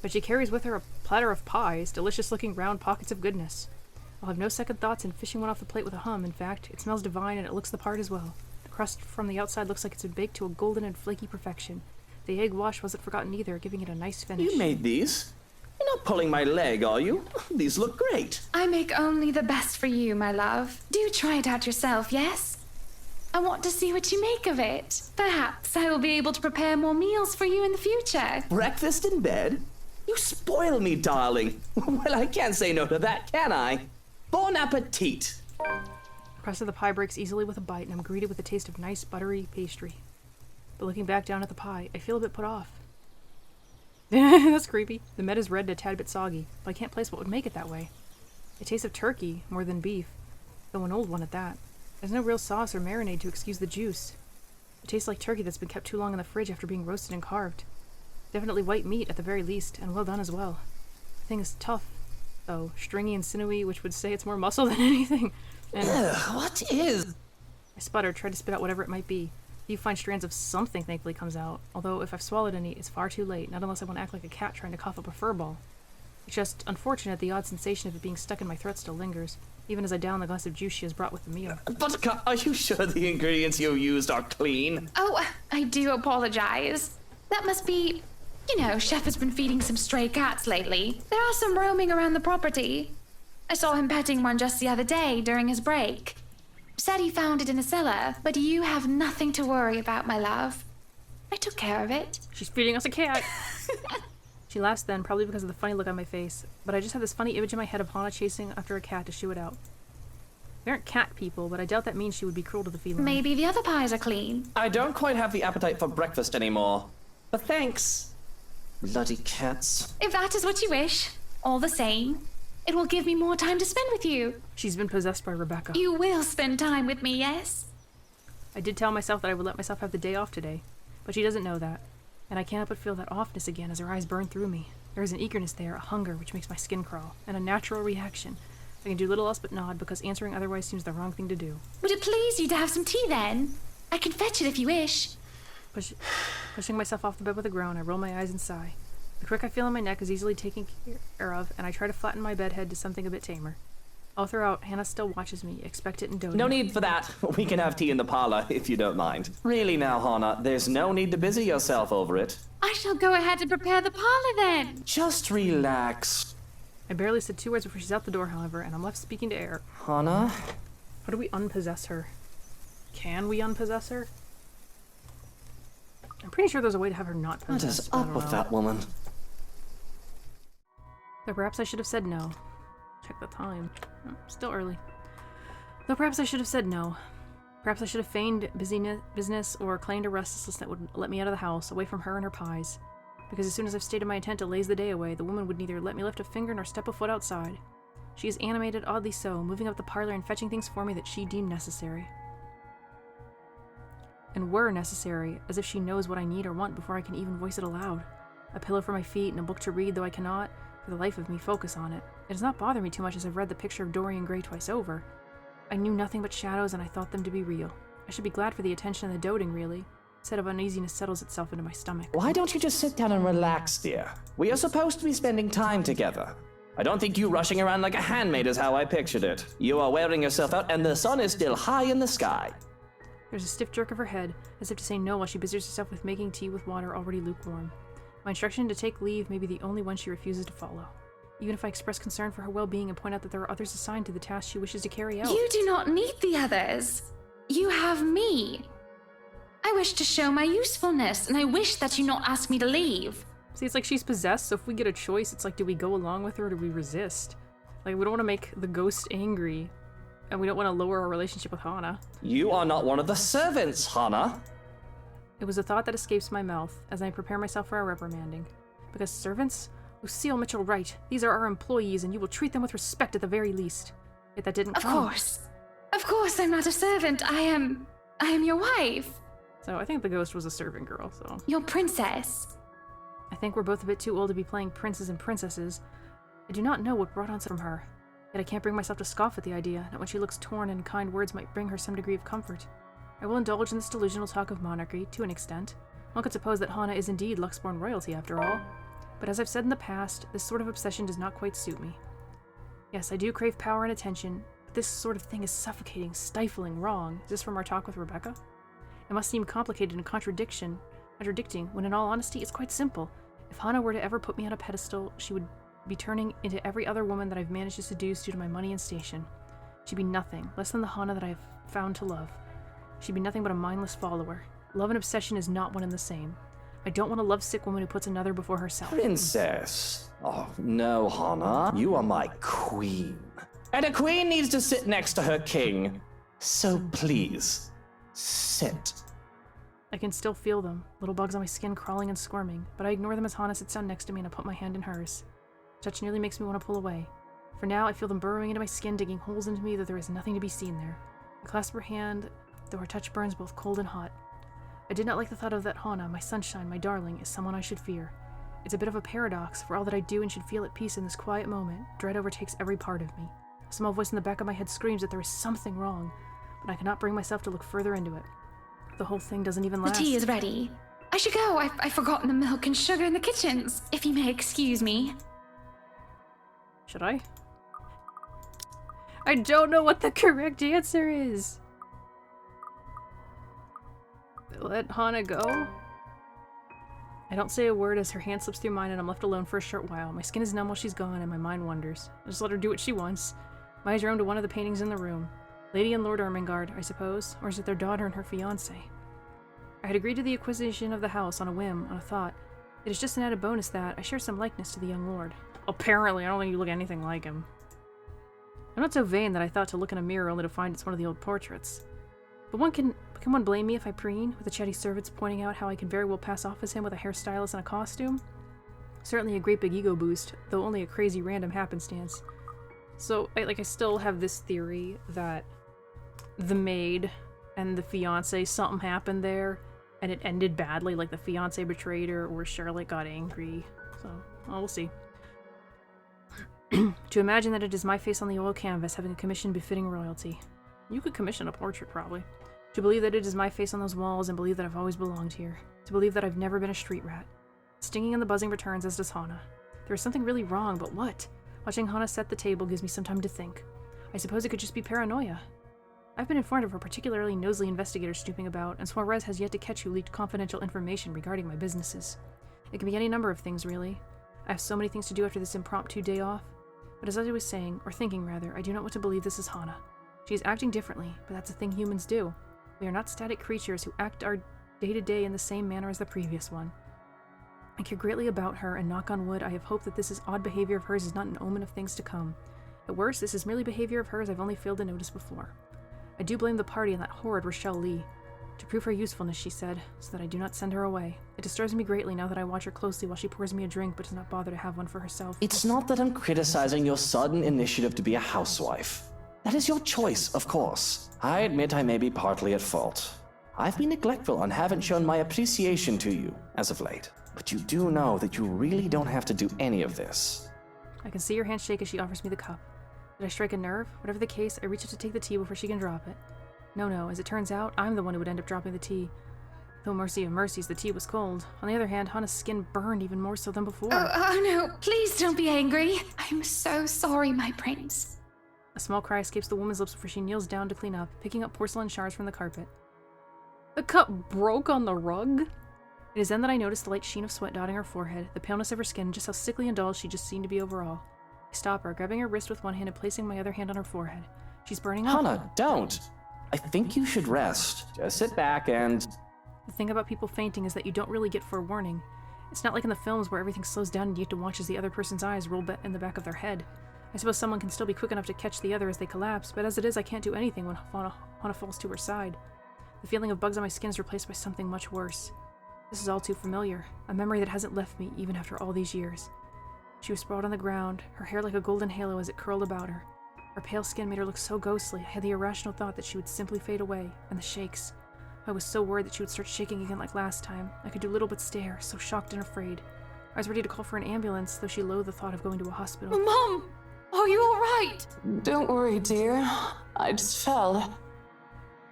But she carries with her a platter of pies, delicious-looking round pockets of goodness. I'll have no second thoughts in fishing one off the plate with a hum. In fact, it smells divine and it looks the part as well. The crust from the outside looks like it's been baked to a golden and flaky perfection. The egg wash wasn't forgotten either, giving it a nice finish. You made these? You're not pulling my leg, are you? These look great. I make only the best for you, my love. Do try it out yourself, yes? I want to see what you make of it. Perhaps I will be able to prepare more meals for you in the future. Breakfast in bed? You spoil me, darling. Well, I can't say no to that, can I? Bon appetit. The crust of the pie breaks easily with a bite, and I'm greeted with a taste of nice, buttery pastry. But looking back down at the pie, I feel a bit put off. That's creepy. The meat is red and a tad bit soggy, but I can't place what would make it that way. It tastes of turkey more than beef, though an old one at that. There's no real sauce or marinade to excuse the juice. It tastes like turkey that's been kept too long in the fridge after being roasted and carved. Definitely white meat at the very least, and well done as well. The thing is tough, though, stringy and sinewy, which would say it's more muscle than anything. And What is? I sputter, try to spit out whatever it might be. You find strands of something thankfully comes out, although if I've swallowed any, it's far too late, not unless I want to act like a cat trying to cough up a fur ball. It's just unfortunate the odd sensation of it being stuck in my throat still lingers, even as I down the glass of juice she has brought with the meal. Buttercup, are you sure the ingredients you used are clean? Oh, I do apologize. That must be... You know, Chef has been feeding some stray cats lately. There are some roaming around the property. I saw him petting one just the other day during his break. Said he found it in the cellar, but you have nothing to worry about, my love. I took care of it. She's feeding us a cat! She laughs then, probably because of the funny look on my face, but I just have this funny image in my head of Hannah chasing after a cat to shoo it out. We aren't cat people, but I doubt that means she would be cruel to the feline. Maybe the other pies are clean. I don't quite have the appetite for breakfast anymore. But thanks. Bloody cats. If that is what you wish, all the same, it will give me more time to spend with you. She's been possessed by Rebecca. You will spend time with me, yes? I did tell myself that I would let myself have the day off today, but she doesn't know that, and I cannot but feel that offness again as her eyes burn through me. There is an eagerness there, a hunger which makes my skin crawl, and a natural reaction. I can do little else but nod, because answering otherwise seems the wrong thing to do. Would it please you to have some tea then? I can fetch it if you wish. Pushing myself off the bed with a groan, I roll my eyes and sigh. The crick I feel in my neck is easily taken care of, and I try to flatten my bed head to something a bit tamer. All throughout, Hannah still watches me, expectant and doting. No need for that. We can have tea in the parlor, if you don't mind. Really now, Hannah, there's no need to busy yourself over it. I shall go ahead and prepare the parlor then. Just relax. I barely said 2 words before she's out the door, however, and I'm left speaking to air. Hannah? How do we unpossess her? Can we unpossess her? I'm pretty sure there's a way to have her not What possessed. is but I up don't with know. that woman? Though perhaps I should have said no. Check the time. Oh, still early. Though perhaps I should have said no. Perhaps I should have feigned business or claimed a restlessness that would let me out of the house, away from her and her pies. Because as soon as I've stated my intent to laze the day away, the woman would neither let me lift a finger nor step a foot outside. She is animated, oddly so, moving up the parlor and fetching things for me that she deemed necessary. And were necessary, as if she knows what I need or want before I can even voice it aloud. A pillow for my feet and a book to read, though I cannot, for the life of me, focus on it. It does not bother me too much as I've read the picture of Dorian Gray twice over. I knew nothing but shadows and I thought them to be real. I should be glad for the attention and the doting, really. A set of uneasiness settles itself into my stomach. Why don't you just sit down and relax, dear? We are supposed to be spending time together. I don't think you rushing around like a handmaid is how I pictured it. You are wearing yourself out and the sun is still high in the sky. There's a stiff jerk of her head, as if to say no while she busies herself with making tea with water already lukewarm. My instruction to take leave may be the only one she refuses to follow. Even if I express concern for her well-being and point out that there are others assigned to the task she wishes to carry out. You do not need the others. You have me. I wish to show my usefulness, and I wish that you not ask me to leave. See, it's like she's possessed, so if we get a choice, it's like, do we go along with her or do we resist? Like, we don't want to make the ghost angry, and we don't want to lower our relationship with Hannah. You are not one of the servants, Hannah. It was a thought that escapes my mouth as I prepare myself for a reprimanding. Because servants? Lucille Mitchell Wright, these are our employees, and you will treat them with respect at the very least. Yet that didn't Of come. course. Of course, I'm not a servant. I am your wife. So I think the ghost was a servant girl, so... Your princess. I think we're both a bit too old to be playing princes and princesses. I do not know what brought on from her. Yet I can't bring myself to scoff at the idea that when she looks torn and kind words might bring her some degree of comfort. I will indulge in this delusional talk of monarchy, to an extent. One could suppose that Hana is indeed Luxborn royalty after all. But as I've said in the past, this sort of obsession does not quite suit me. Yes, I do crave power and attention, but this sort of thing is suffocating, stifling, wrong. Is this from our talk with Rebecca? It must seem complicated and contradicting, when in all honesty, it's quite simple. If Hana were to ever put me on a pedestal, she would be turning into every other woman that I've managed to seduce due to my money and station. She'd be nothing, less than the Hana that I have found to love. She'd be nothing but a mindless follower. Love and obsession is not one and the same. I don't want a lovesick woman who puts another before herself. Princess. Oh, no, Hana. You are my queen. And a queen needs to sit next to her king. So please, sit. I can still feel them, little bugs on my skin crawling and squirming, but I ignore them as Hana sits down next to me and I put my hand in hers. Touch nearly makes me want to pull away. For now, I feel them burrowing into my skin, digging holes into me that there is nothing to be seen there. I clasp her hand, though her touch burns both cold and hot. I did not like the thought of that Hana, my sunshine, my darling, is someone I should fear. It's a bit of a paradox, for all that I do and should feel at peace in this quiet moment, dread overtakes every part of me. A small voice in the back of my head screams that there is something wrong, but I cannot bring myself to look further into it. The whole thing doesn't even last. The tea is ready. I should go. I've forgotten the milk and sugar in the kitchens, if you may excuse me. Should I? I don't know what the correct answer is. Let Hana go? I don't say a word as her hand slips through mine and I'm left alone for a short while. My skin is numb while she's gone and my mind wanders. I just let her do what she wants. My eyes roam to one of the paintings in the room. Lady and Lord Ermengarde, I suppose, or is it their daughter and her fiancé? I had agreed to the acquisition of the house on a whim, on a thought. It is just an added bonus that I share some likeness to the young lord. Apparently, I don't think you look anything like him. I'm not so vain that I thought to look in a mirror only to find it's one of the old portraits. But can one blame me if I preen, with the chatty servants pointing out how I can very well pass off as him with a hairstylist and a costume? Certainly a great big ego boost, though only a crazy random happenstance. So, I still have this theory that the maid and the fiancé, something happened there, and it ended badly, like the fiancé betrayed her, or Charlotte got angry. So, well, we'll see. To imagine that it is my face on the oil canvas having a commission befitting royalty. You could commission a portrait, probably. To believe that it is my face on those walls and believe that I've always belonged here. To believe that I've never been a street rat. Stinging and the buzzing returns, as does Hana. There is something really wrong, but what? Watching Hana set the table gives me some time to think. I suppose it could just be paranoia. I've been informed of a particularly nosy investigator snooping about, and Suarez has yet to catch who leaked confidential information regarding my businesses. It can be any number of things, really. I have so many things to do after this impromptu day off. But as I was saying, or thinking rather, I do not want to believe this is Hana. She is acting differently, but that's a thing humans do. We are not static creatures who act our day-to-day in the same manner as the previous one. I care greatly about her, and knock on wood, I have hope that this odd behavior of hers is not an omen of things to come. At worst, this is merely behavior of hers I've only failed to notice before. I do blame the party and that horrid Rochelle Lee. To prove her usefulness, she said, so that I do not send her away. It disturbs me greatly now that I watch her closely while she pours me a drink but does not bother to have one for herself. It's not that I'm criticizing your sudden initiative to be a housewife. That is your choice, of course. I admit I may be partly at fault. I've been neglectful and haven't shown my appreciation to you as of late. But you do know that you really don't have to do any of this. I can see her hand shake as she offers me the cup. Did I strike a nerve? Whatever the case, I reach up to take the tea before she can drop it. No, as it turns out, I'm the one who would end up dropping the tea. Though mercy of mercies, the tea was cold. On the other hand, Hana's skin burned even more so than before. Oh no, please don't be angry. I'm so sorry, my prince. A small cry escapes the woman's lips before she kneels down to clean up, picking up porcelain shards from the carpet. The cup broke on the rug? It is then that I notice the light sheen of sweat dotting her forehead, the paleness of her skin, and just how sickly and dull she just seemed to be overall. I stop her, grabbing her wrist with one hand and placing my other hand on her forehead. She's burning up. Hana, don't! I think you should rest. Just sit back and... The thing about people fainting is that you don't really get forewarning. It's not like in the films where everything slows down and you have to watch as the other person's eyes roll in the back of their head. I suppose someone can still be quick enough to catch the other as they collapse, but as it is, I can't do anything when Hana falls to her side. The feeling of bugs on my skin is replaced by something much worse. This is all too familiar, a memory that hasn't left me even after all these years. She was sprawled on the ground, her hair like a golden halo as it curled about her. Her pale skin made her look so ghostly, I had the irrational thought that she would simply fade away, and the shakes. I was so worried that she would start shaking again like last time. I could do little but stare, so shocked and afraid. I was ready to call for an ambulance, though she loathed the thought of going to a hospital. Mom! Are you alright? Don't worry, dear. I just fell.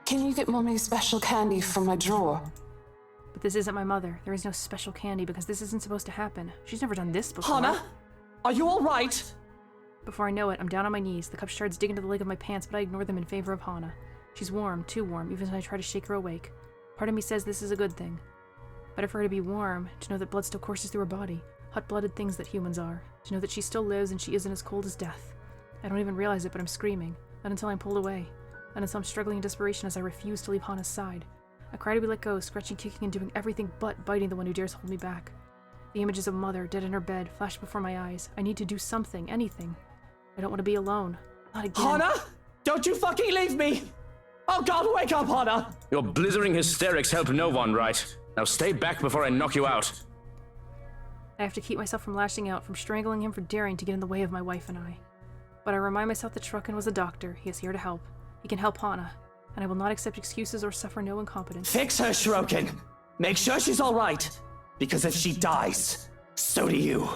Can you get Mommy special candy from my drawer? But this isn't my mother. There is no special candy because this isn't supposed to happen. She's never done this before. Hana? Are you alright? Before I know it, I'm down on my knees. The cup shards dig into the leg of my pants, but I ignore them in favor of Hana. She's warm, too warm, even as I try to shake her awake. Part of me says this is a good thing. Better for her to be warm, to know that blood still courses through her body. Hot-blooded things that humans are. To know that she still lives and she isn't as cold as death. I don't even realize it, but I'm screaming. Not until I'm pulled away. Not until I'm struggling in desperation as I refuse to leave Hana's side. I cry to be let go, scratching, kicking, and doing everything but biting the one who dares hold me back. The images of Mother, dead in her bed, flash before my eyes. I need to do something, anything. I don't want to be alone. Not again. Hana? Don't you fucking leave me! Oh God, wake up, Hana! Your blithering hysterics help no one, right? Now stay back before I knock you out. I have to keep myself from lashing out, from strangling him for daring to get in the way of my wife and I. But I remind myself that Shrukin was a doctor. He is here to help. He can help Hana, and I will not accept excuses or suffer no incompetence. Fix her, Shrokin! Make sure she's alright! Because if she dies, so do you.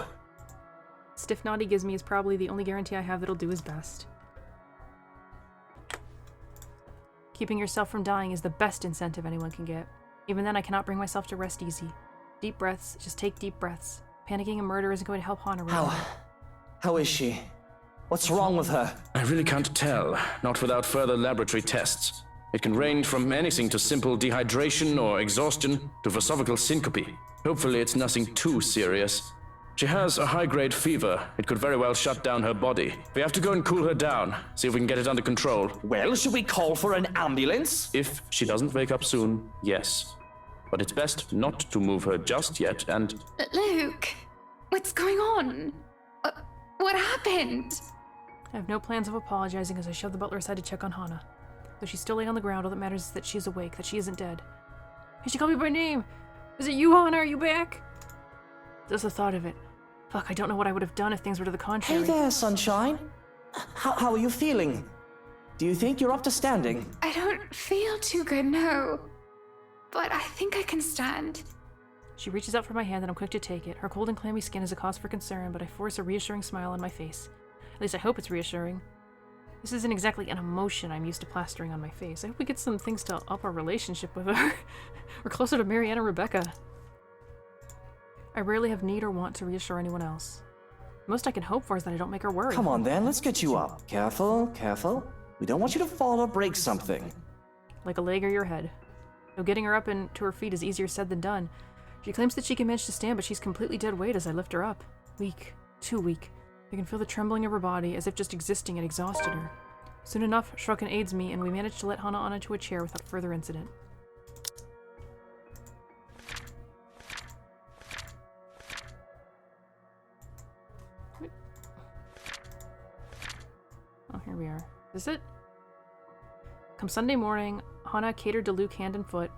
Stiff nod he gives me is probably the only guarantee I have that'll do his best. Keeping yourself from dying is the best incentive anyone can get. Even then, I cannot bring myself to rest easy. Deep breaths, just take deep breaths. Panicking and murder isn't going to help Hana right now. How is she? What's wrong with her? I really can't tell, not without further laboratory tests. It can range from anything to simple dehydration or exhaustion to philosophical syncope. Hopefully it's nothing too serious. She has a high-grade fever. It could very well shut down her body. We have to go and cool her down, see if we can get it under control. Well, should we call for an ambulance? If she doesn't wake up soon, yes. But it's best not to move her just yet, and... Luke, what's going on? What happened? I have no plans of apologizing as I shove the butler aside to check on Hana. Though she's still laying on the ground, all that matters is that she is awake, that she isn't dead. Hey, she called me by name! Is it you, Hana? Are you back? Just the thought of it. Fuck, I don't know what I would have done if things were to the contrary. Hey there, sunshine. How are you feeling? Do you think you're up to standing? I don't feel too good, no. But I think I can stand. She reaches out for my hand and I'm quick to take it. Her cold and clammy skin is a cause for concern, but I force a reassuring smile on my face. At least I hope it's reassuring. This isn't exactly an emotion I'm used to plastering on my face. I hope we get some things to up our relationship with her. We're closer to Marianne and Rebecca. I rarely have need or want to reassure anyone else. The most I can hope for is that I don't make her worry. Come on then, let's get you up. Careful, careful. We don't want you to fall or break something. Like a leg or your head. Though getting her up and to her feet is easier said than done. She claims that she can manage to stand, but she's completely dead weight as I lift her up. Weak. Too weak. I can feel the trembling of her body, as if just existing had exhausted her. Soon enough, Shrukin aids me, and we manage to let Hana onto a chair without further incident. Oh, here we are. Is it? Come Sunday morning, Hana catered to Luke hand and foot,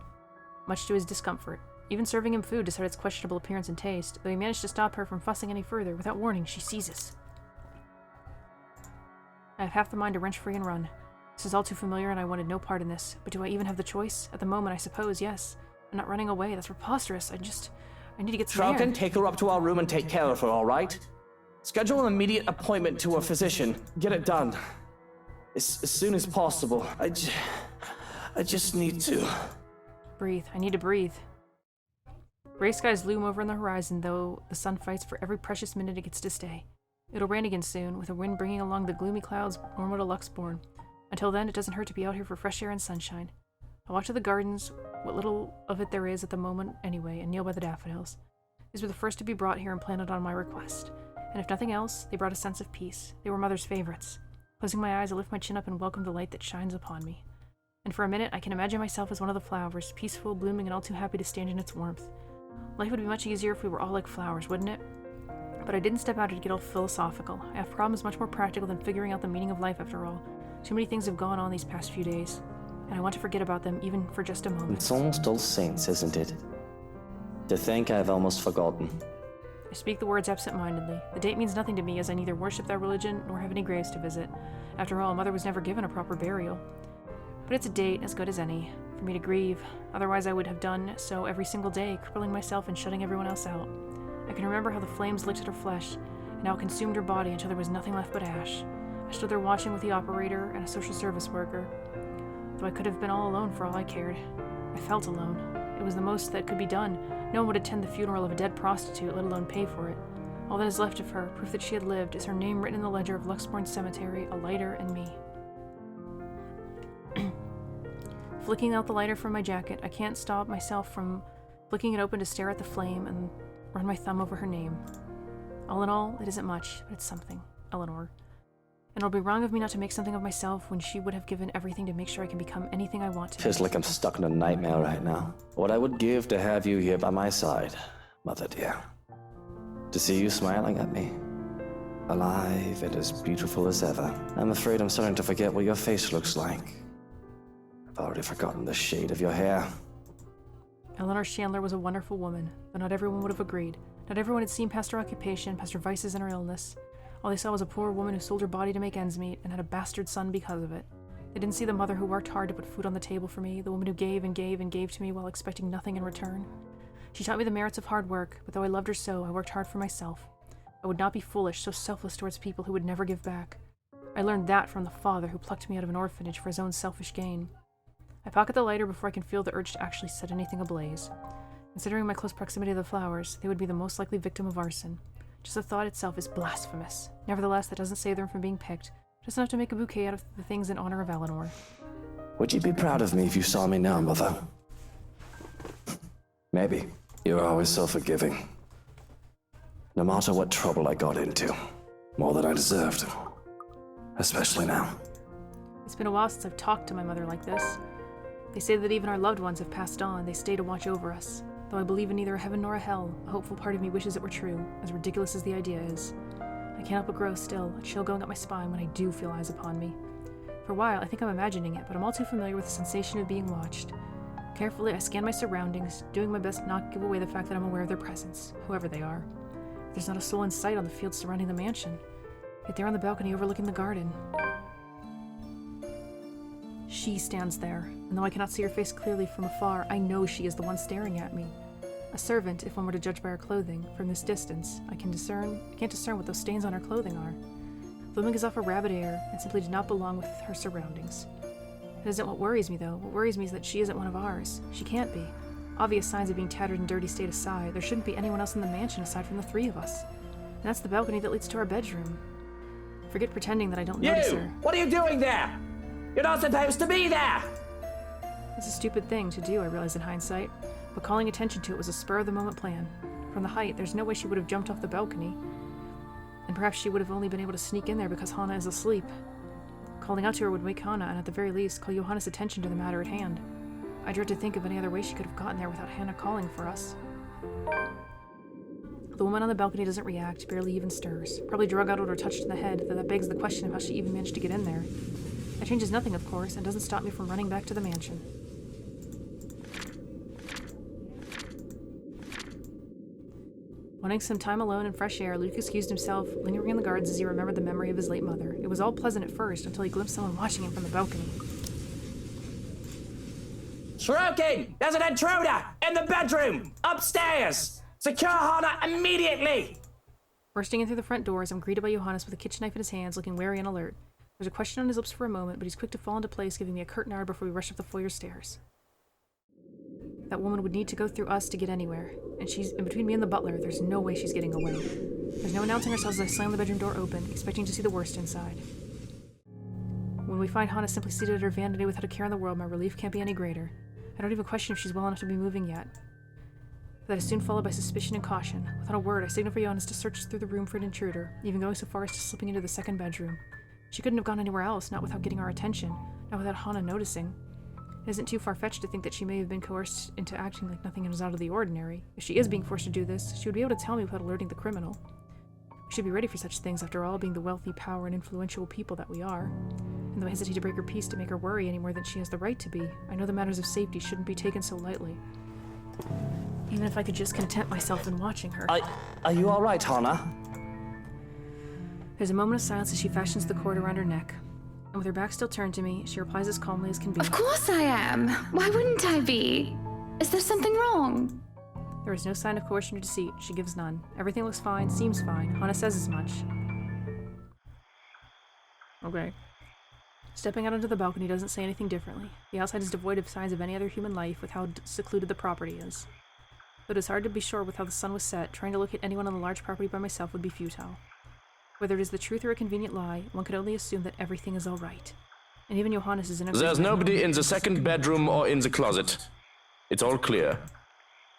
much to his discomfort. Even serving him food despite its questionable appearance and taste, though he managed to stop her from fussing any further. Without warning, she seizes. I have half the mind to wrench free and run. This is all too familiar and I wanted no part in this. But do I even have the choice? At the moment, I suppose, yes. I'm not running away. That's preposterous. I need to get some air. Shrukin, take her up to our room and take care of her, alright? Schedule an immediate appointment to a physician. Get it done. As soon as possible. I just need to... Breathe. I need to breathe. Gray skies loom over on the horizon, though the sun fights for every precious minute it gets to stay. It'll rain again soon, with the wind bringing along the gloomy clouds normal to Luxborn. Until then, it doesn't hurt to be out here for fresh air and sunshine. I walk to the gardens, what little of it there is at the moment anyway, and kneel by the daffodils. These were the first to be brought here and planted on my request. And if nothing else, they brought a sense of peace. They were Mother's favorites. Closing my eyes, I lift my chin up and welcome the light that shines upon me. And for a minute, I can imagine myself as one of the flowers, peaceful, blooming, and all too happy to stand in its warmth. Life would be much easier if we were all like flowers, wouldn't it? But I didn't step out to get all philosophical. I have problems much more practical than figuring out the meaning of life after all. Too many things have gone on these past few days, and I want to forget about them even for just a moment. It's almost All Saints, isn't it? To think I've almost forgotten. I speak the words absent-mindedly. The date means nothing to me, as I neither worship that religion nor have any graves to visit. After all, Mother was never given a proper burial. But it's a date as good as any, for me to grieve. Otherwise I would have done so every single day, crippling myself and shutting everyone else out. I can remember how the flames licked at her flesh, and how it consumed her body until there was nothing left but ash. I stood there watching with the operator and a social service worker. Though I could have been all alone for all I cared. I felt alone. It was the most that could be done. No one would attend the funeral of a dead prostitute, let alone pay for it. All that is left of her, proof that she had lived, is her name written in the ledger of Luxbourne Cemetery, a lighter, and me. Flicking out the lighter from my jacket, I can't stop myself from flicking it open to stare at the flame and run my thumb over her name. All in all, it isn't much, but it's something. Eleanor. And it'll be wrong of me not to make something of myself when she would have given everything to make sure I can become anything I want to. Feels like I'm stuck in a nightmare right now. What I would give to have you here by my side, Mother dear. To see you smiling at me. Alive and as beautiful as ever. I'm afraid I'm starting to forget what your face looks like. I've already forgotten the shade of your hair. Eleanor Chandler was a wonderful woman, but not everyone would have agreed. Not everyone had seen past her occupation, past her vices and her illness. All they saw was a poor woman who sold her body to make ends meet and had a bastard son because of it. They didn't see the mother who worked hard to put food on the table for me, the woman who gave and gave and gave to me while expecting nothing in return. She taught me the merits of hard work, but though I loved her so, I worked hard for myself. I would not be foolish, so selfless towards people who would never give back. I learned that from the father who plucked me out of an orphanage for his own selfish gain. I pocket the lighter before I can feel the urge to actually set anything ablaze. Considering my close proximity to the flowers, they would be the most likely victim of arson. Just the thought itself is blasphemous. Nevertheless, that doesn't save them from being picked. Just enough to make a bouquet out of the things in honor of Eleanor. Would you be proud of me if you saw me now, Mother? Maybe. You're always so forgiving. No matter what trouble I got into. More than I deserved. Especially now. It's been a while since I've talked to my mother like this. They say that even our loved ones have passed on. They stay to watch over us. Though I believe in neither a heaven nor a hell, a hopeful part of me wishes it were true, as ridiculous as the idea is. I can't help but grow still, a chill going up my spine when I do feel eyes upon me. For a while, I think I'm imagining it, but I'm all too familiar with the sensation of being watched. Carefully, I scan my surroundings, doing my best not to give away the fact that I'm aware of their presence, whoever they are. There's not a soul in sight on the field surrounding the mansion, yet they're on the balcony overlooking the garden. She stands there, and though I cannot see her face clearly from afar, I know she is the one staring at me. A servant, if one were to judge by her clothing. From this distance, I can't discern what those stains on her clothing are. The woman gives off a rabid air, and simply does not belong with her surroundings. That isn't what worries me, though. What worries me is that she isn't one of ours. She can't be. Obvious signs of being tattered and dirty state aside, there shouldn't be anyone else in the mansion aside from the three of us. And that's the balcony that leads to our bedroom. Forget pretending that I don't notice her. What are you doing there? You're not supposed to be there! It's a stupid thing to do, I realize in hindsight, but calling attention to it was a spur-of-the-moment plan. From the height, there's no way she would have jumped off the balcony, and perhaps she would have only been able to sneak in there because Hannah is asleep. Calling out to her would wake Hannah, and at the very least, call Johanna's attention to the matter at hand. I dread to think of any other way she could have gotten there without Hannah calling for us. The woman on the balcony doesn't react, barely even stirs. Probably drug out or touched in the head, though that begs the question of how she even managed to get in there. That changes nothing, of course, and doesn't stop me from running back to the mansion. Wanting some time alone and fresh air, Luke excused himself, lingering in the gardens as he remembered the memory of his late mother. It was all pleasant at first, until he glimpsed someone watching him from the balcony. Stroking! There's an intruder! In the bedroom! Upstairs! Secure Hannah immediately! Bursting in through the front doors, I'm greeted by Johannes with a kitchen knife in his hands, looking wary and alert. There's a question on his lips for a moment, but he's quick to fall into place, giving me a curtain hour before we rush up the foyer stairs. That woman would need to go through us to get anywhere, and she's in between me and the butler. There's no way she's getting away. There's no announcing ourselves as I slam the bedroom door open, expecting to see the worst inside. When we find Hannah simply seated at her vanity without a care in the world, my relief can't be any greater. I don't even question if she's well enough to be moving yet. That is soon followed by suspicion and caution. Without a word, I signal for Johannes to search through the room for an intruder, even going so far as to slipping into the second bedroom. She couldn't have gone anywhere else, not without getting our attention, not without Hannah noticing. It isn't too far-fetched to think that she may have been coerced into acting like nothing was out of the ordinary. If she is being forced to do this, she would be able to tell me without alerting the criminal. We should be ready for such things, after all, being the wealthy, power, and influential people that we are. And though I hesitate to break her peace to make her worry any more than she has the right to be, I know the matters of safety shouldn't be taken so lightly. Even if I could just content myself in watching her. Are you all right, Hana? There's a moment of silence as she fashions the cord around her neck. And with her back still turned to me, she replies as calmly as can be. Of course I am. Why wouldn't I be? Is there something wrong? There is no sign of coercion or deceit. She gives none. Everything looks fine, seems fine. Hana says as much. Okay. Stepping out onto the balcony doesn't say anything differently. The outside is devoid of signs of any other human life with how secluded the property is. Though it is hard to be sure with how the sun was set, trying to locate anyone on the large property by myself would be futile. Whether it is the truth or a convenient lie, one could only assume that everything is all right. And even Johannes is in a... There's nobody in the second bedroom or in the closet. It's all clear.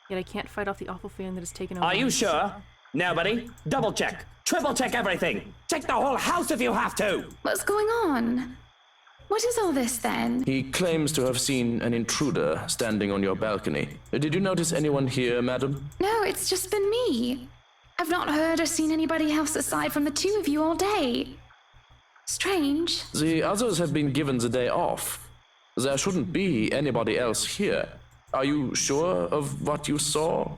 Yet I can't fight off the awful feeling that has taken over. Are you me. sure? Nobody? Double check. Triple check everything. Check the whole house if you have to. What's going on? What is all this then? He claims to have seen an intruder standing on your balcony. Did you notice anyone here, madam? No, it's just been me. I've not heard or seen anybody else aside from the two of you all day. Strange. The others have been given the day off. There shouldn't be anybody else here. Are you sure of what you saw?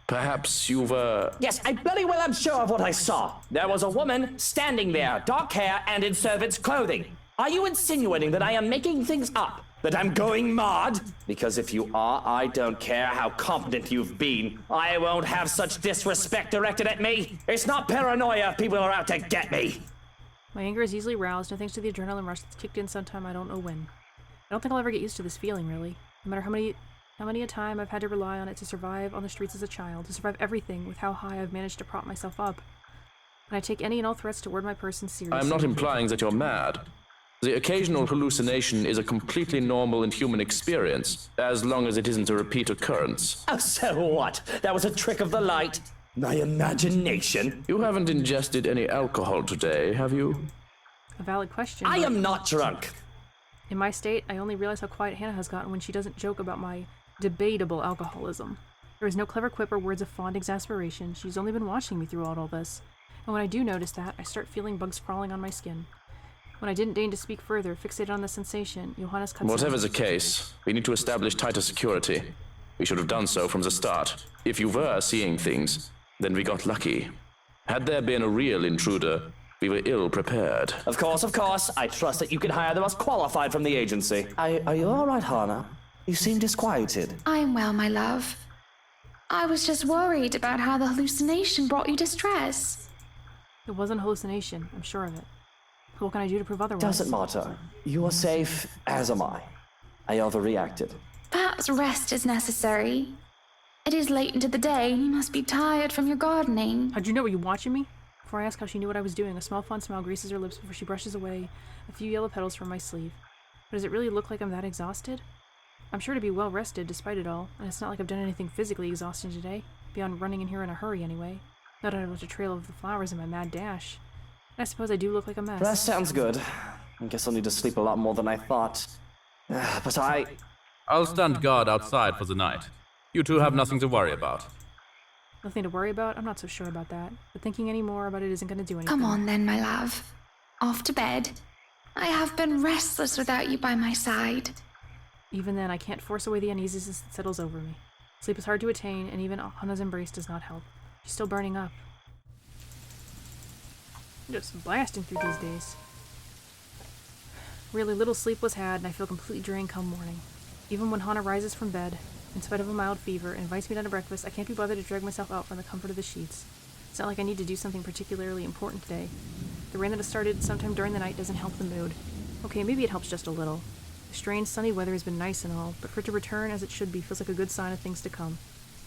Perhaps you were... Yes, I bloody well am sure of what I saw. There was a woman standing there, dark hair and in servant's clothing. Are you insinuating that I am making things up? That I'm going mad? Because if you are, I don't care how competent you've been. I won't have such disrespect directed at me. It's not paranoia if people are out to get me. My anger is easily roused, and thanks to the adrenaline rush that's kicked in sometime I don't know when. I don't think I'll ever get used to this feeling, really. No matter how many a time I've had to rely on it to survive on the streets as a child, to survive everything with how high I've managed to prop myself up. And I take any and all threats toward my person seriously. I'm not implying that you're mad. The occasional hallucination is a completely normal and human experience, as long as it isn't a repeat occurrence. Oh, so what? That was a trick of the light? My imagination? You haven't ingested any alcohol today, have you? A valid question. I am not drunk. In my state, I only realize how quiet Hannah has gotten when she doesn't joke about my debatable alcoholism. There is no clever quip or words of fond exasperation. She's only been watching me through all this. And when I do notice that, I start feeling bugs crawling on my skin. When I didn't deign to speak further, fixated on the sensation, Johannes cuts Whatever in. the case, we need to establish tighter security. We should have done so from the start. If you were seeing things, then we got lucky. Had there been a real intruder, we were ill prepared. Of course. I trust that you can hire the most qualified from the agency. Are you all right, Hana? You seem disquieted. I'm well, my love. I was just worried about how the hallucination brought you distress. It wasn't a hallucination, I'm sure of it. What can I do to prove otherwise? Doesn't matter. You are safe, as am I. I overreacted. Perhaps rest is necessary. It is late into the day, and you must be tired from your gardening. How'd you know? Were you watching me? Before I ask how she knew what I was doing, a small fond smile graces her lips before she brushes away a few yellow petals from my sleeve. But does it really look like I'm that exhausted? I'm sure to be well rested despite it all, and it's not like I've done anything physically exhausting today, beyond running in here in a hurry anyway. Not out of a trail of the flowers in my mad dash. And I suppose I do look like a mess. Rest sounds good. I guess I'll need to sleep a lot more than I thought. But I'll stand guard outside for the night. You two have nothing to worry about. Nothing to worry about? I'm not so sure about that. But thinking any more about it isn't going to do anything. Come on then, my love. Off to bed. I have been restless without you by my side. Even then, I can't force away the uneasiness that settles over me. Sleep is hard to attain, and even Hana's embrace does not help. She's still burning up. Just blasting through these days. Really little sleep was had, and I feel completely drained come morning. Even when Hana rises from bed, in spite of a mild fever, and invites me down to breakfast, I can't be bothered to drag myself out from the comfort of the sheets. It's not like I need to do something particularly important today. The rain that has started sometime during the night doesn't help the mood. Okay, maybe it helps just a little. The strange sunny weather has been nice and all, but for it to return as it should be feels like a good sign of things to come.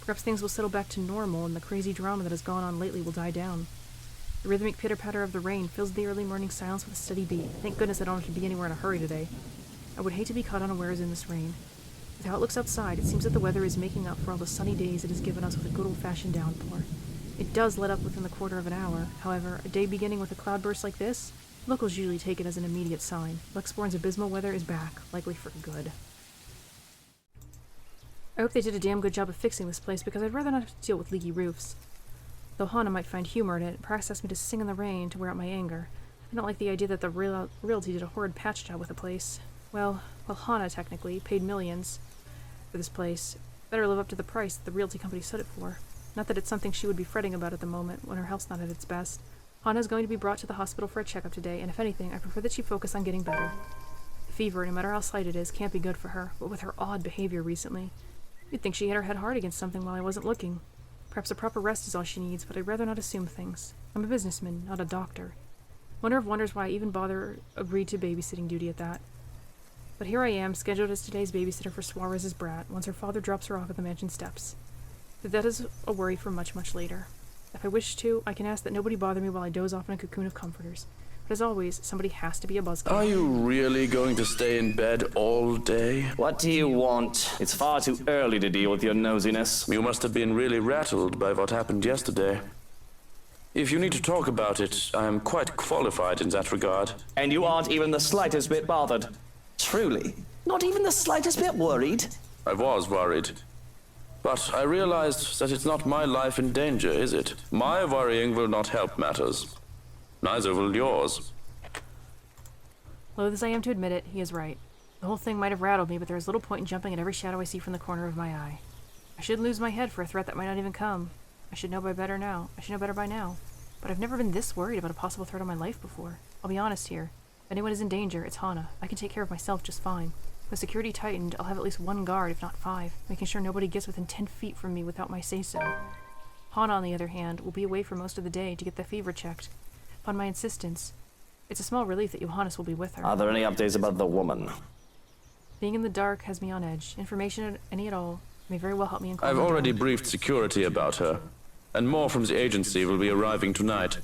Perhaps things will settle back to normal and the crazy drama that has gone on lately will die down. The rhythmic pitter-patter of the rain fills the early morning silence with a steady beat. Thank goodness I don't have to be anywhere in a hurry today. I would hate to be caught unawares in this rain. With how it looks outside, it seems that the weather is making up for all the sunny days it has given us with a good old-fashioned downpour. It does let up within the quarter of an hour. However, a day beginning with a cloudburst like this, locals usually take it as an immediate sign. Luxborn's abysmal weather is back, likely for good. I hope they did a damn good job of fixing this place, because I'd rather not have to deal with leaky roofs. Though Hana might find humor in it, perhaps ask me to sing in the rain to wear out my anger. I don't like the idea that the realty did a horrid patch job with the place. Well, Hana, technically, paid millions for this place. Better live up to the price that the realty company set it for. Not that it's something she would be fretting about at the moment, when her health's not at its best. Hana's going to be brought to the hospital for a checkup today, and if anything, I prefer that she focus on getting better. The fever, no matter how slight it is, can't be good for her, but with her odd behavior recently, you'd think she hit her head hard against something while I wasn't looking. Perhaps a proper rest is all she needs, but I'd rather not assume things. I'm a businessman, not a doctor. Wonder of wonders why I even agreed to babysitting duty at that. But here I am, scheduled as today's babysitter for Suarez's brat, once her father drops her off at the mansion steps. But that is a worry for much, much later. If I wish to, I can ask that nobody bother me while I doze off in a cocoon of comforters. But as always, somebody has to be a buzzkill. Are you really going to stay in bed all day? What do you want? It's far too early to deal with your nosiness. You must have been really rattled by what happened yesterday. If you need to talk about it, I am quite qualified in that regard. And you aren't even the slightest bit bothered. Truly? Not even the slightest bit worried? I was worried. But I realized that it's not my life in danger, is it? My worrying will not help matters. Neither will yours. Loath as I am to admit it, he is right. The whole thing might have rattled me, but there is little point in jumping at every shadow I see from the corner of my eye. I shouldn't lose my head for a threat that might not even come. I should know better by now. But I've never been this worried about a possible threat on my life before. I'll be honest here. If anyone is in danger, it's Hana. I can take care of myself just fine. With security tightened, I'll have at least one guard, if not 5, making sure nobody gets within 10 feet from me without my say-so. Hana, on the other hand, will be away for most of the day to get the fever checked. Upon my insistence, it's a small relief that Johannes will be with her. Are there any updates about the woman? Being in the dark has me on edge. Information, any at all, may very well help me in I've already briefed security about her, and more from the agency will be arriving tonight.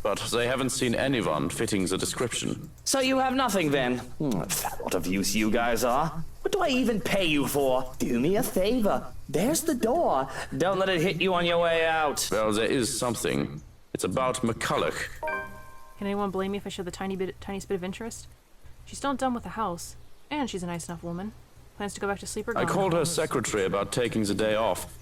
But they haven't seen anyone fitting the description. So you have nothing then? Fat lot of use you guys are. What do I even pay you for? Do me a favor. There's the door. Don't let it hit you on your way out. Well, there is something. It's about McCulloch. Can anyone blame me if I show the tiniest bit of interest? She's still done with the house, and she's a nice enough woman. Plans to go back to sleep or I gone? called her secretary about taking the day off.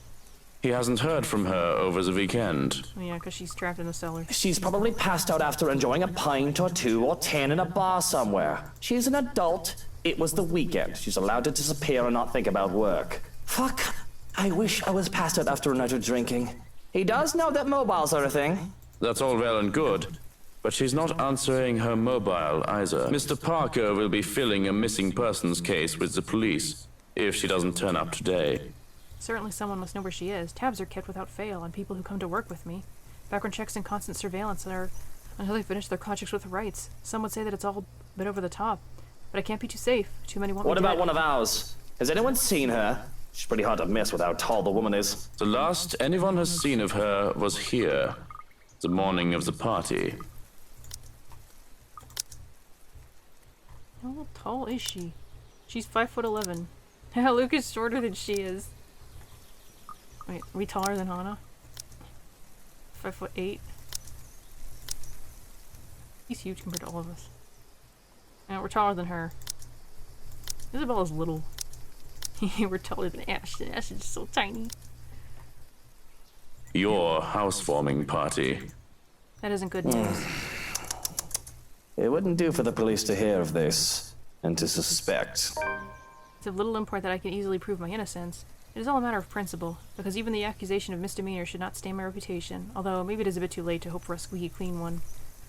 He hasn't heard from her over the weekend. Oh, yeah, because she's trapped in the cellar. She's probably passed out after enjoying a pint or 2 or 10 in a bar somewhere. She's an adult. It was the weekend. She's allowed to disappear and not think about work. Fuck. I wish I was passed out after a night of drinking. He does know that mobiles are a thing. That's all well and good, but she's not answering her mobile either. Mr. Parker will be filling a missing persons case with the police if she doesn't turn up today. Certainly someone must know where she is. Tabs are kept without fail on people who come to work with me. Background checks and constant surveillance are until they finish their projects with rights. Some would say that it's all a bit over the top, but I can't be too safe. Too many want me dead. What about one of ours? Has anyone seen her? She's pretty hard to miss with how tall the woman is. The last anyone has seen of her was here, the morning of the party. How tall is she? She's 5'11". Luke is shorter than she is. Wait, are we taller than Hana? 5'8". He's huge compared to all of us. And we're taller than her. Isabella's little. We're taller than Ashton. Ashton's so tiny. Your housewarming party. That isn't good news. It wouldn't do for the police to hear of this and to suspect. It's of little import that I can easily prove my innocence. It is all a matter of principle, because even the accusation of misdemeanor should not stain my reputation, although maybe it is a bit too late to hope for a squeaky clean one.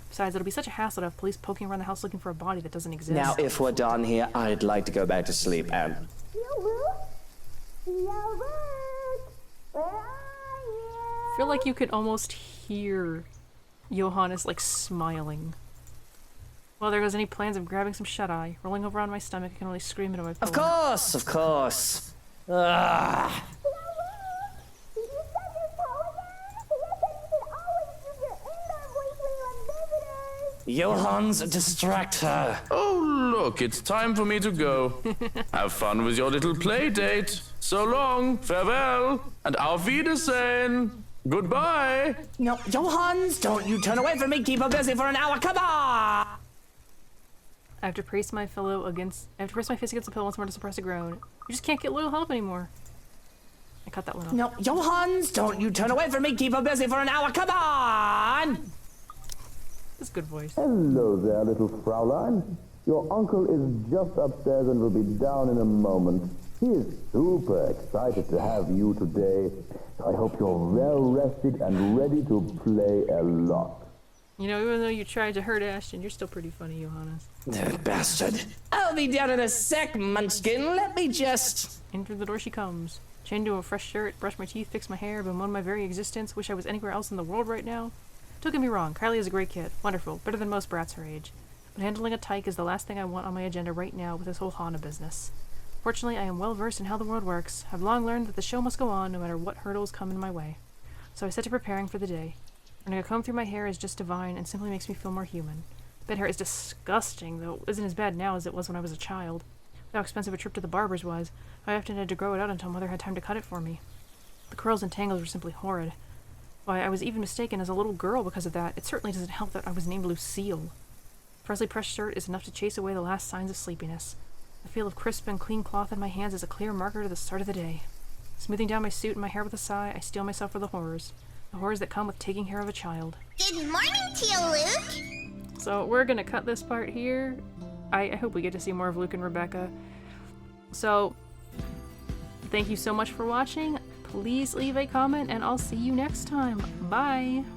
Besides, it'll be such a hassle to have police poking around the house looking for a body that doesn't exist. Now, if we're done here, I'd like to go back to sleep and... I feel like you could almost hear Johannes, like, smiling. Well, there goes any plans of grabbing some shut-eye. Rolling over on my stomach, I can only scream into my pillow. Of course, of course. Ugh. Johans, distract her. Oh, look, it's time for me to go. Have fun with your little play date. So long, farewell, and auf Wiedersehen. Goodbye. No, Johans, don't you turn away from me. Keep her busy for an hour. Come on. I have to brace my face against the pillow once more to suppress a groan. You just can't get little help anymore. I cut that one off. No, Johans, don't you turn away from me. Keep her busy for an hour. Come on. That's a good voice. Hello there, little Fraulein. Your uncle is just upstairs and will be down in a moment. He is super excited to have you today. I hope you're well rested and ready to play a lot. You know, even though you tried to hurt Ashton, you're still pretty funny, Johannes. That bastard. I'll be down in a sec, Munchkin. Let me just... In through the door she comes. Chained to a fresh shirt, brushed my teeth, fixed my hair, bemoaned my very existence, wish I was anywhere else in the world right now. Don't get me wrong, Kylie is a great kid. Wonderful. Better than most brats her age. But handling a tyke is the last thing I want on my agenda right now with this whole Hana business. Fortunately, I am well versed in how the world works. I've long learned that the show must go on no matter what hurdles come in my way. So I set to preparing for the day. Running a comb through my hair is just divine and simply makes me feel more human. Bed hair is disgusting, though it isn't as bad now as it was when I was a child. How expensive a trip to the barber's was, I often had to grow it out until Mother had time to cut it for me. The curls and tangles were simply horrid. Why, I was even mistaken as a little girl because of that. It certainly doesn't help that I was named Lucille. Freshly pressed shirt is enough to chase away the last signs of sleepiness. The feel of crisp and clean cloth in my hands is a clear marker to the start of the day. Smoothing down my suit and my hair with a sigh, I steel myself for the horrors. The horrors that come with taking care of a child. Good morning to you, Luke. So we're gonna cut this part here. I hope we get to see more of Luke and Rebecca. So, thank you so much for watching. Please leave a comment and I'll see you next time. Bye!